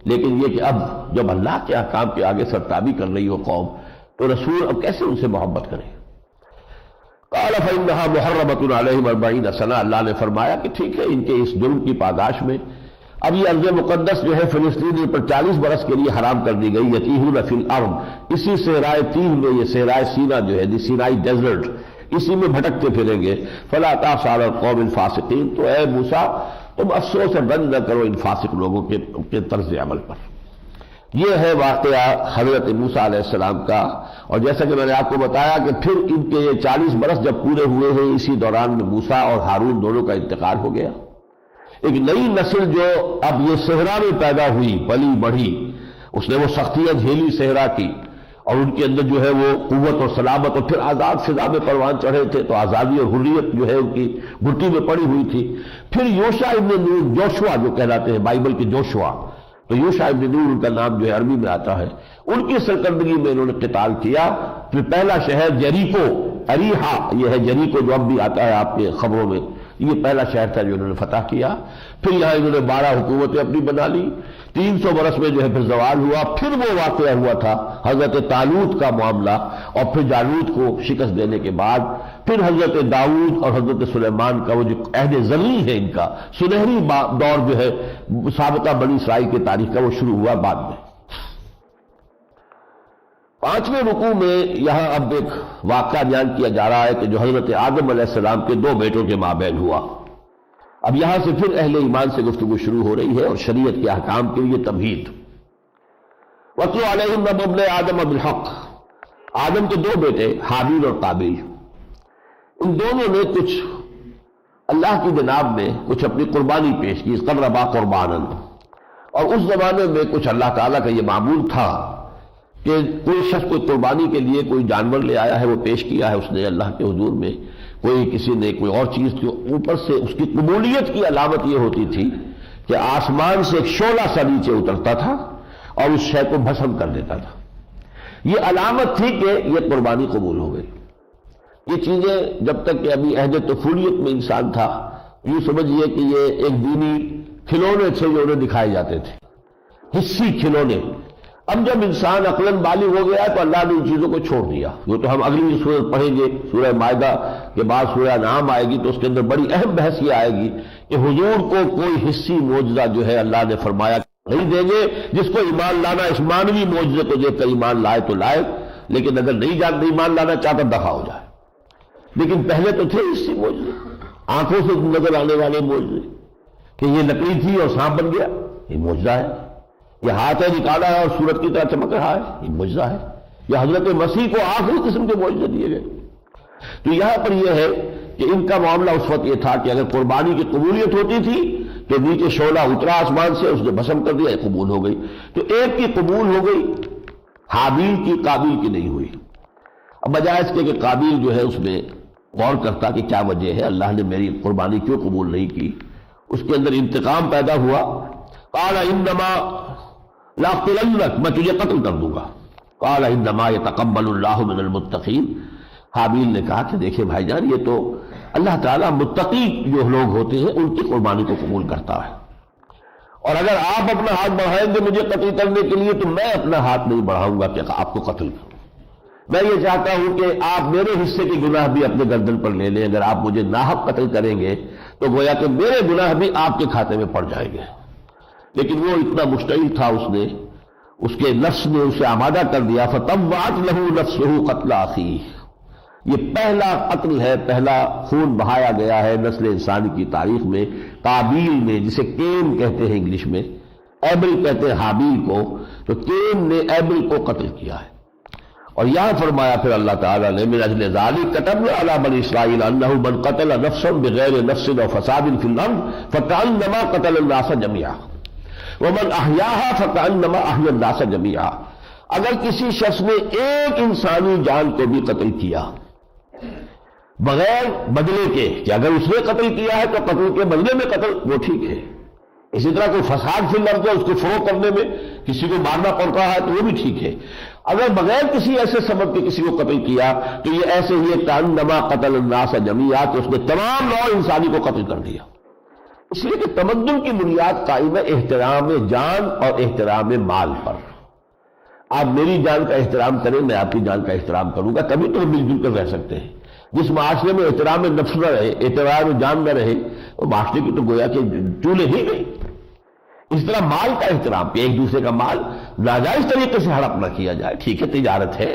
لیکن یہ کہ اب جب اللہ کے احکام کے آگے سرتابی کر رہی ہو قوم، تو رسول اب کیسے ان سے محبت کرے؟ قال فإنها محرمة عليهم 40 سنة، اللہ نے فرمایا کہ ٹھیک ہے، ان کے اس جرم کی پاداش میں اب یہ ارض مقدس جو ہے فلسطین پر 40 برس کے لیے حرام کر دی گئی. یتیہون فی الارض، اسی صحرائے تیہ میں، یہ صحرائے سینا جو ہے سینائی ڈیزرٹ، اسی میں بھٹکتے پھریں گے. فلا تأس علی القوم الفاسقین، تو اے موسیٰ تم افسوس اور رنج نہ کرو ان فاسق لوگوں کے طرز عمل پر. یہ ہے واقعہ حضرت موسیٰ علیہ السلام کا. اور جیسا کہ میں نے آپ کو بتایا کہ پھر ان کے یہ 40 برس جب پورے ہوئے ہیں، اسی دوران میں موسیٰ اور ہارون دونوں کا انتقال ہو گیا. ایک نئی نسل جو اب یہ صحرا میں پیدا ہوئی، پلی بڑھی، اس نے وہ سختیاں جھیلی صحرا کی، اور ان کے اندر جو ہے وہ قوت اور سلامت، اور پھر آزاد فضا میں پروان چڑھے تھے، تو آزادی اور حریت جو ہے ان کی گھٹی میں پڑی ہوئی تھی. پھر یوشع ابن نون، جوشوا جو کہلاتے ہیں بائبل کے جوشوا، تو یوشع ابن نون ان کا نام جو ہے عربی میں آتا ہے. ان کی سرکردگی میں انہوں نے قتال کیا. پھر پہلا شہر جریکو، اریحا یہ ہے جریکو جو اب بھی آتا ہے آپ کے خبروں میں، یہ پہلا شہر تھا جو انہوں نے فتح کیا. پھر یہاں انہوں نے 12 حکومتیں اپنی بنا لی. 300 برس میں جو ہے پھر زوال ہوا. پھر وہ واقعہ ہوا تھا حضرت طالوت کا معاملہ، اور پھر جالوت کو شکست دینے کے بعد پھر حضرت داؤد اور حضرت سلیمان کا وہ جو عہد زرعی ہے، ان کا سنہری دور جو ہے سابقہ بنی اسرائیل کی تاریخ کا، وہ شروع ہوا بعد میں. 5ویں رکوع میں یہاں اب ایک واقعہ بیان کیا جا رہا ہے کہ جو حضرت آدم علیہ السلام کے 2 بیٹوں کے مابین ہوا. اب یہاں سے پھر اہل ایمان سے گفتگو شروع ہو رہی ہے اور شریعت کے احکام کے لیے تمہید. وَاتْلُ عَلَيْهِمْ نَبَأَ ابْنَيْ آدَمَ بِالْحَقِّ. آدم کے دو بیٹے حابیل اور قابیل، ان دونوں نے کچھ اللہ کی جناب میں کچھ اپنی قربانی پیش کی، قربا قرباناً. اور اس زمانے میں کچھ اللہ تعالیٰ کا یہ معمول تھا کہ کوئی شخص کوئی قربانی کے لیے کوئی جانور لے آیا ہے، وہ پیش کیا ہے اس نے اللہ کے حضور میں، کوئی کسی نے کوئی اور چیز تھی، اوپر سے اس کی قبولیت کی علامت یہ ہوتی تھی کہ آسمان سے ایک شعلہ سا نیچے اترتا تھا اور اس شے کو بھسم کر دیتا تھا. یہ علامت تھی کہ یہ قربانی قبول ہو گئی. یہ چیزیں جب تک کہ ابھی عہد طفولیت میں انسان تھا، یوں سمجھیے کہ یہ ایک دینی کھلونے تھے جو انہیں دکھائے جاتے تھے، حصی کھلونے. اب جب انسان عقلاً بالغ ہو گیا تو اللہ نے ان چیزوں کو چھوڑ دیا. وہ تو ہم اگلی سورت پڑھیں گے، سورہ مائدہ کے بعد سورہ انعام آئے گی تو اس کے اندر بڑی اہم بحث یہ آئے گی کہ حضور کو کوئی حصی معجزہ جو ہے اللہ نے فرمایا نہیں دیں گے. جس کو ایمان لانا اس مانوی معجزے کو دیکھ کر ایمان لائے تو لائے، لیکن اگر نہیں ایمان لانا چاہتا دفع ہو جائے. لیکن پہلے تو تھے حصی معجزے، آنکھوں سے نظر آنے والے معجزے، کہ یہ لکڑی تھی اور سانپ بن گیا، یہ معجزہ ہے. یہ ہاتھ ہے نکالا ہے اور سورج کی طرح چمک رہا ہے، یہ معجزہ ہے. یہ حضرت مسیح کو آخری قسم کے معجزے دیے گئے. تو یہاں پر یہ ہے کہ ان کا معاملہ اس وقت یہ تھا کہ اگر قربانی کی قبولیت ہوتی تھی تو نیچے شعلہ اترا آسمان سے، اس نے بھسم کر دیا، قبول ہو گئی. تو ایک کی قبول ہو گئی، حابیل کی قابیل کی نہیں ہوئی. اب بجائے اس کے کہ قابیل جو ہے اس میں غور کرتا کہ کیا وجہ ہے، اللہ نے میری قربانی کیوں قبول نہیں کی، اس کے اندر انتقام پیدا ہوا. قال انما لاقتلنک، میں تجھے قتل کر دوں گا. قال انما یتقبل اللہ من المتقین. حابیل نے کہا کہ دیکھیں بھائی جان، یہ تو اللہ تعالیٰ متقی جو لوگ ہوتے ہیں ان کی قربانی کو قبول کرتا ہے، اور اگر آپ اپنا ہاتھ بڑھائیں گے مجھے قتل کرنے کے لیے تو میں اپنا ہاتھ نہیں بڑھاؤں گا کہ آپ کو قتل کروں. میں یہ چاہتا ہوں کہ آپ میرے حصے کے گناہ بھی اپنے گردن پر لے لیں. اگر آپ مجھے ناحق قتل کریں گے تو گویا کہ میرے گناہ بھی آپ کے کھاتے میں پڑ جائیں گے. لیکن وہ اتنا مشتعل تھا، اس کے نفس نے اسے آمادہ کر دیا. فطوعت له نفسه قتل اخیہ. یہ پہلا قتل ہے، پہلا خون بہایا گیا ہے نسل انسانی کی تاریخ میں. قابیل نے، جسے کین کہتے ہیں انگلش میں، ایبل کہتے ہیں حابیل کو، تو کین نے ایبل کو قتل کیا ہے. اور یہاں فرمایا پھر اللہ تعالیٰ نے من اجل ذالک کتبنا علی بنی اسرائیل انہ من قتل نفسا بغیر نفس او فساد فی الارض فکأنما قتل الناس جميعا ومن احیاها فکأنما احیا الناس جميعا. اگر کسی شخص نے ایک انسانی جان کو بھی قتل کیا بغیر بدلے کے، کہ اگر اس نے قتل کیا ہے تو قتل کے بدلے میں قتل، وہ ٹھیک ہے. اسی طرح کوئی فساد فی الارض ہے، اس کو فروغ کرنے میں کسی کو مارنا پڑ رہا ہے تو وہ بھی ٹھیک ہے. اگر بغیر کسی ایسے سبب کے کسی کو قتل کیا تو یہ ایسے ہی کأنما قتل الناس جميعا، کہ اس نے تمام نوع انسانی کو قتل کر دیا. اس لیے کہ تمدن کی بنیاد قائم ہے احترام جان اور احترام مال پر. آپ میری جان کا احترام کریں، میں آپ کی جان کا احترام کروں گا، تبھی تو مل جل کر رہ سکتے ہیں. جس معاشرے میں احترام نفس نہ رہے، احترام جان نہ رہے، وہ معاشرے کی تو گویا کہ چولہے ہی گئی. اس طرح مال کا احترام، کہ ایک دوسرے کا مال ناجائز طریقے سے ہڑپ نہ کیا جائے. ٹھیک ہے تجارت ہے،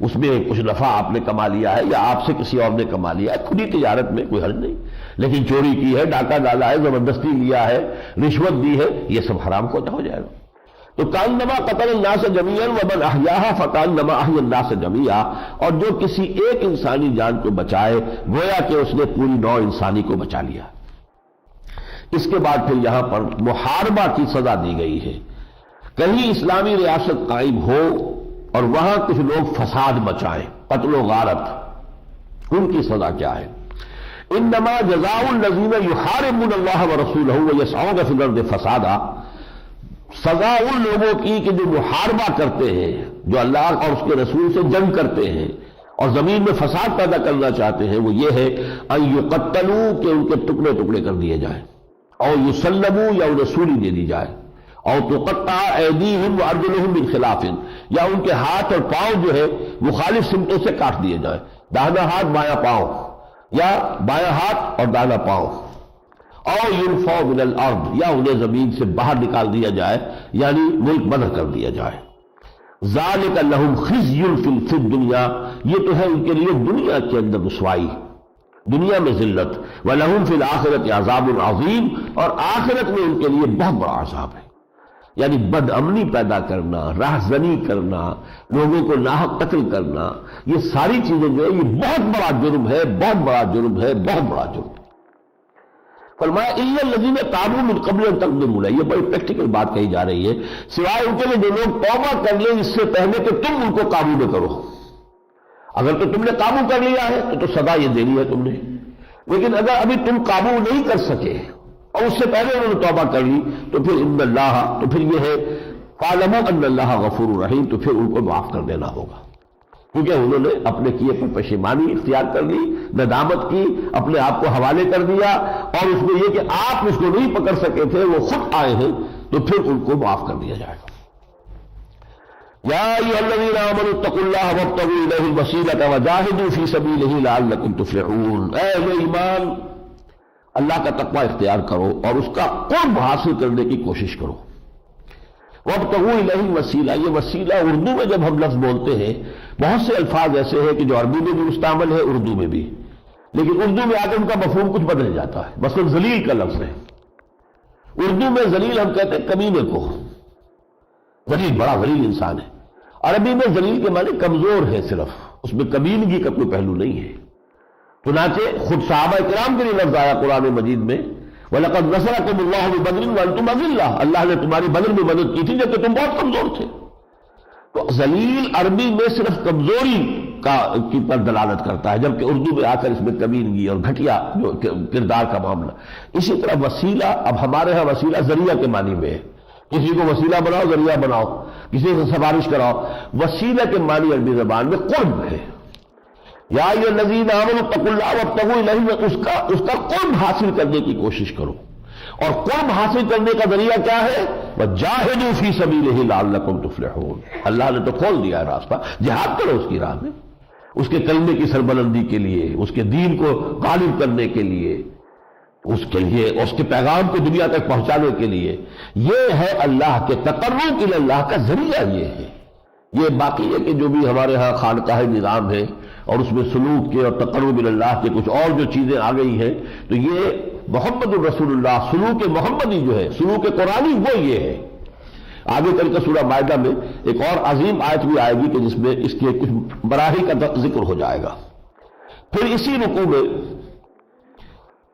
اس میں کچھ نفع آپ نے کما لیا ہے یا آپ سے کسی اور نے کما لیا ہے، کھلی تجارت میں کوئی حرج نہیں. لیکن چوری کی ہے، ڈاکہ ڈالا ہے، زبردستی لیا ہے، رشوت دی ہے، یہ سب حرام کو ہو جائے گا. تو کأنما قتل الناس جميعا ومن احیاها فکأنما احیا الناس جميعا. اور جو کسی ایک انسانی جان کو بچائے گویا کہ اس نے پوری نوع انسانی کو بچا لیا. اس کے بعد پھر یہاں پر محاربہ کی سزا دی گئی ہے. کہیں اسلامی ریاست قائم ہو اور وہاں کچھ لوگ فساد مچائیں، قتل و غارت، ان کی سزا کیا ہے؟ انما جزاء الذین یحاربون اللہ ورسولہ ویسعون فی الارض فسادا. سزا ان لوگوں کی کہ جو محاربہ کرتے ہیں، جو اللہ اور اس کے رسول سے جنگ کرتے ہیں اور زمین میں فساد پیدا کرنا چاہتے ہیں، وہ یہ ہے ان یقتلوا، کہ ان کے ٹکڑے ٹکڑے کر دیے جائیں، اور یسلبوا، یا انہیں سولی دے دی جائے، اور تقطع ایدیہم وارجلہم من خلاف، یا ان کے ہاتھ اور پاؤں جو ہے مخالف سمتوں سے کاٹ دیے جائیں، داہنا ہاتھ بایاں پاؤں، یا بایاں ہاتھ اور داہنا پاؤں، اور ينفوا من الارض، یا انہیں زمین سے باہر نکال دیا جائے، یعنی ملک بدر کر دیا جائے. ذالک لہم خزی فی الدنیا، یہ تو ہے ان کے لیے دنیا کے اندر رسوائی. دنیا میں ذلت، وَلَهُمْ فِي الْآخِرَةِ عَذَابٌ عَظِيمٌ، اور آخرت میں ان کے لیے بہت بڑا عذاب ہے۔ یعنی بد امنی پیدا کرنا، راہزنی کرنا، لوگوں کو ناحق قتل کرنا، یہ ساری چیزیں جو ہے یہ بہت بڑا جرم ہے، بہت بڑا جرم ہے، بہت بڑا جرم ہے۔ فرمایا إِلَّا الَّذِينَ تَابُوا مِن قَبْلِ أَن تَقْدِرُوا عَلَيْهِمْ، یہ بڑی پریکٹیکل بات کہی جا رہی ہے، سوائے ان کے لیے جو لوگ توبہ کر لیں اس سے پہلے کہ تم ان کو قابو میں کرو۔ اگر تو تم نے قابو کر لیا ہے تو سزا یہ دینی ہے تم نے، لیکن اگر ابھی تم قابو نہیں کر سکے اور اس سے پہلے انہوں نے توبہ کر لی تو پھر ان اللہ، تو پھر یہ ہے فَاعْلَمُوا أَنَّ اللَّهَ غَفُورٌ رَحِيمٌ، تو پھر ان کو معاف کر دینا ہوگا، کیونکہ انہوں نے اپنے کیے پر پشیمانی اختیار کر لی، ندامت کی، اپنے آپ کو حوالے کر دیا، اور اس میں یہ کہ آپ اس کو نہیں پکڑ سکے تھے، وہ خود آئے ہیں، تو پھر ان کو معاف کر دیا جائے گا۔ یا ایھا الذین آمنوا اتقوا اللہ وابتغوا الیہ الوسیلۃ وجاہدوا فی سبیلہ لعلکم تفلحون، اے اہل ایمان اللہ کا تقوی اختیار کرو اور اس کا قرب حاصل کرنے کی کوشش کرو۔ وابتغوا الیہ الوسیلہ، یہ وسیلہ اردو میں جب ہم لفظ بولتے ہیں بہت سے الفاظ ایسے ہیں کہ جو عربی میں بھی مستعمل ہے، اردو میں بھی، لیکن اردو میں آ کے ان کا مفہوم کچھ بدل جاتا ہے۔ مثلا ذلیل کا لفظ ہے، اردو میں ذلیل ہم کہتے ہیں کمینے کو، ذلیل بڑا ذلیل انسان ہے، عربی میں ذلیل کے معنی کمزور ہے، صرف اس میں کمینگی کا کوئی پہلو نہیں ہے۔ چنانچہ خود صحابہ کرام کے لیے لفظ آیا قرآن مجید میں وَلَقَدْ نَصَرَكُمُ اللَّهُ بِبَدْرٍ وَأَنْتُمْ أَذِلَّةٌ، اللہ نے تمہاری بدر میں مدد کی تھی جبکہ تم بہت کمزور تھے۔ تو ذلیل عربی میں صرف کمزوری کی پر دلالت کرتا ہے، جبکہ اردو میں آ کر اس میں کمینگی اور گھٹیا جو کردار کا معاملہ۔ اسی طرح وسیلہ، اب ہمارے ہاں وسیلہ ذریعہ کے معنی میں ہے، کسی کو وسیلہ بناؤ، ذریعہ بناؤ، کسی سے سفارش کراؤ۔ وسیلہ کے معنی عربی زبان میں قرب ہے۔ یا ایھا الذین آمنوا اتقوا اللہ وابتغوا الیہ، اس کا قرب حاصل کرنے کی کوشش کرو، اور قرب حاصل کرنے کا ذریعہ کیا ہے؟ وجاہدوا فی سبیلہ لعلکم تفلحون، اللہ نے تو کھول دیا ہے راستہ، جہاد کرو اس کی راہ میں، اس کے کلمے کی سربلندی کے لیے، اس کے دین کو غالب کرنے کے لیے، اس کے پیغام کو دنیا تک پہنچانے کے لیے۔ یہ ہے اللہ کے تقرب الی اللہ کا ذریعہ، یہ ہے۔ یہ باقی ہے کہ جو بھی ہمارے ہاں خانقاہ نظام ہے اور اس میں سلوک کے اور تقرب الی اللہ کے کچھ اور جو چیزیں آ گئی ہیں، تو یہ محمد الرسول اللہ، سلوک محمدی جو ہے، سلوک قرآنی، وہ یہ ہے۔ آگے چل کر سورہ مائدہ میں ایک اور عظیم آیت بھی آئے گی کہ جس میں اس کے کچھ مراحل کا ذکر ہو جائے گا۔ پھر اسی رکوع میں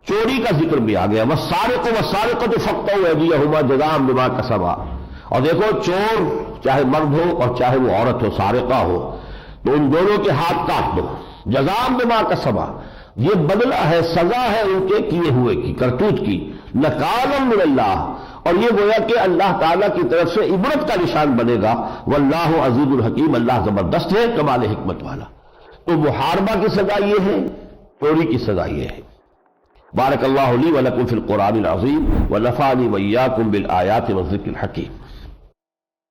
چوری کا ذکر بھی آ گیا، وَالسَّارِقُ وَالسَّارِقَةُ فَاقْطَعُوا أَيْدِيَهُمَا جَزَاءً بِمَا كَسَبَا، اور دیکھو چور چاہے مرد ہو اور چاہے وہ عورت ہو، سارقہ ہو، تو ان دونوں کے ہاتھ کاٹ دو، جزاء بما کسبا، یہ بدلہ ہے، سزا ہے ان کے کیے ہوئے کی، کرتوت کی، نکالا من اللہ، اور یہ گویا کہ اللہ تعالیٰ کی طرف سے عبرت کا نشان بنے گا۔ واللہ عزیز الحکیم، اللہ زبردست ہے، کمال حکمت والا۔ تو محاربہ کی سزا یہ ہے، چوری کی سزا یہ ہے۔ بارک اللہ لی ولکم فی القرآن العظیم ونفعنی وإیاکم بالآیات والذکر الحکیم۔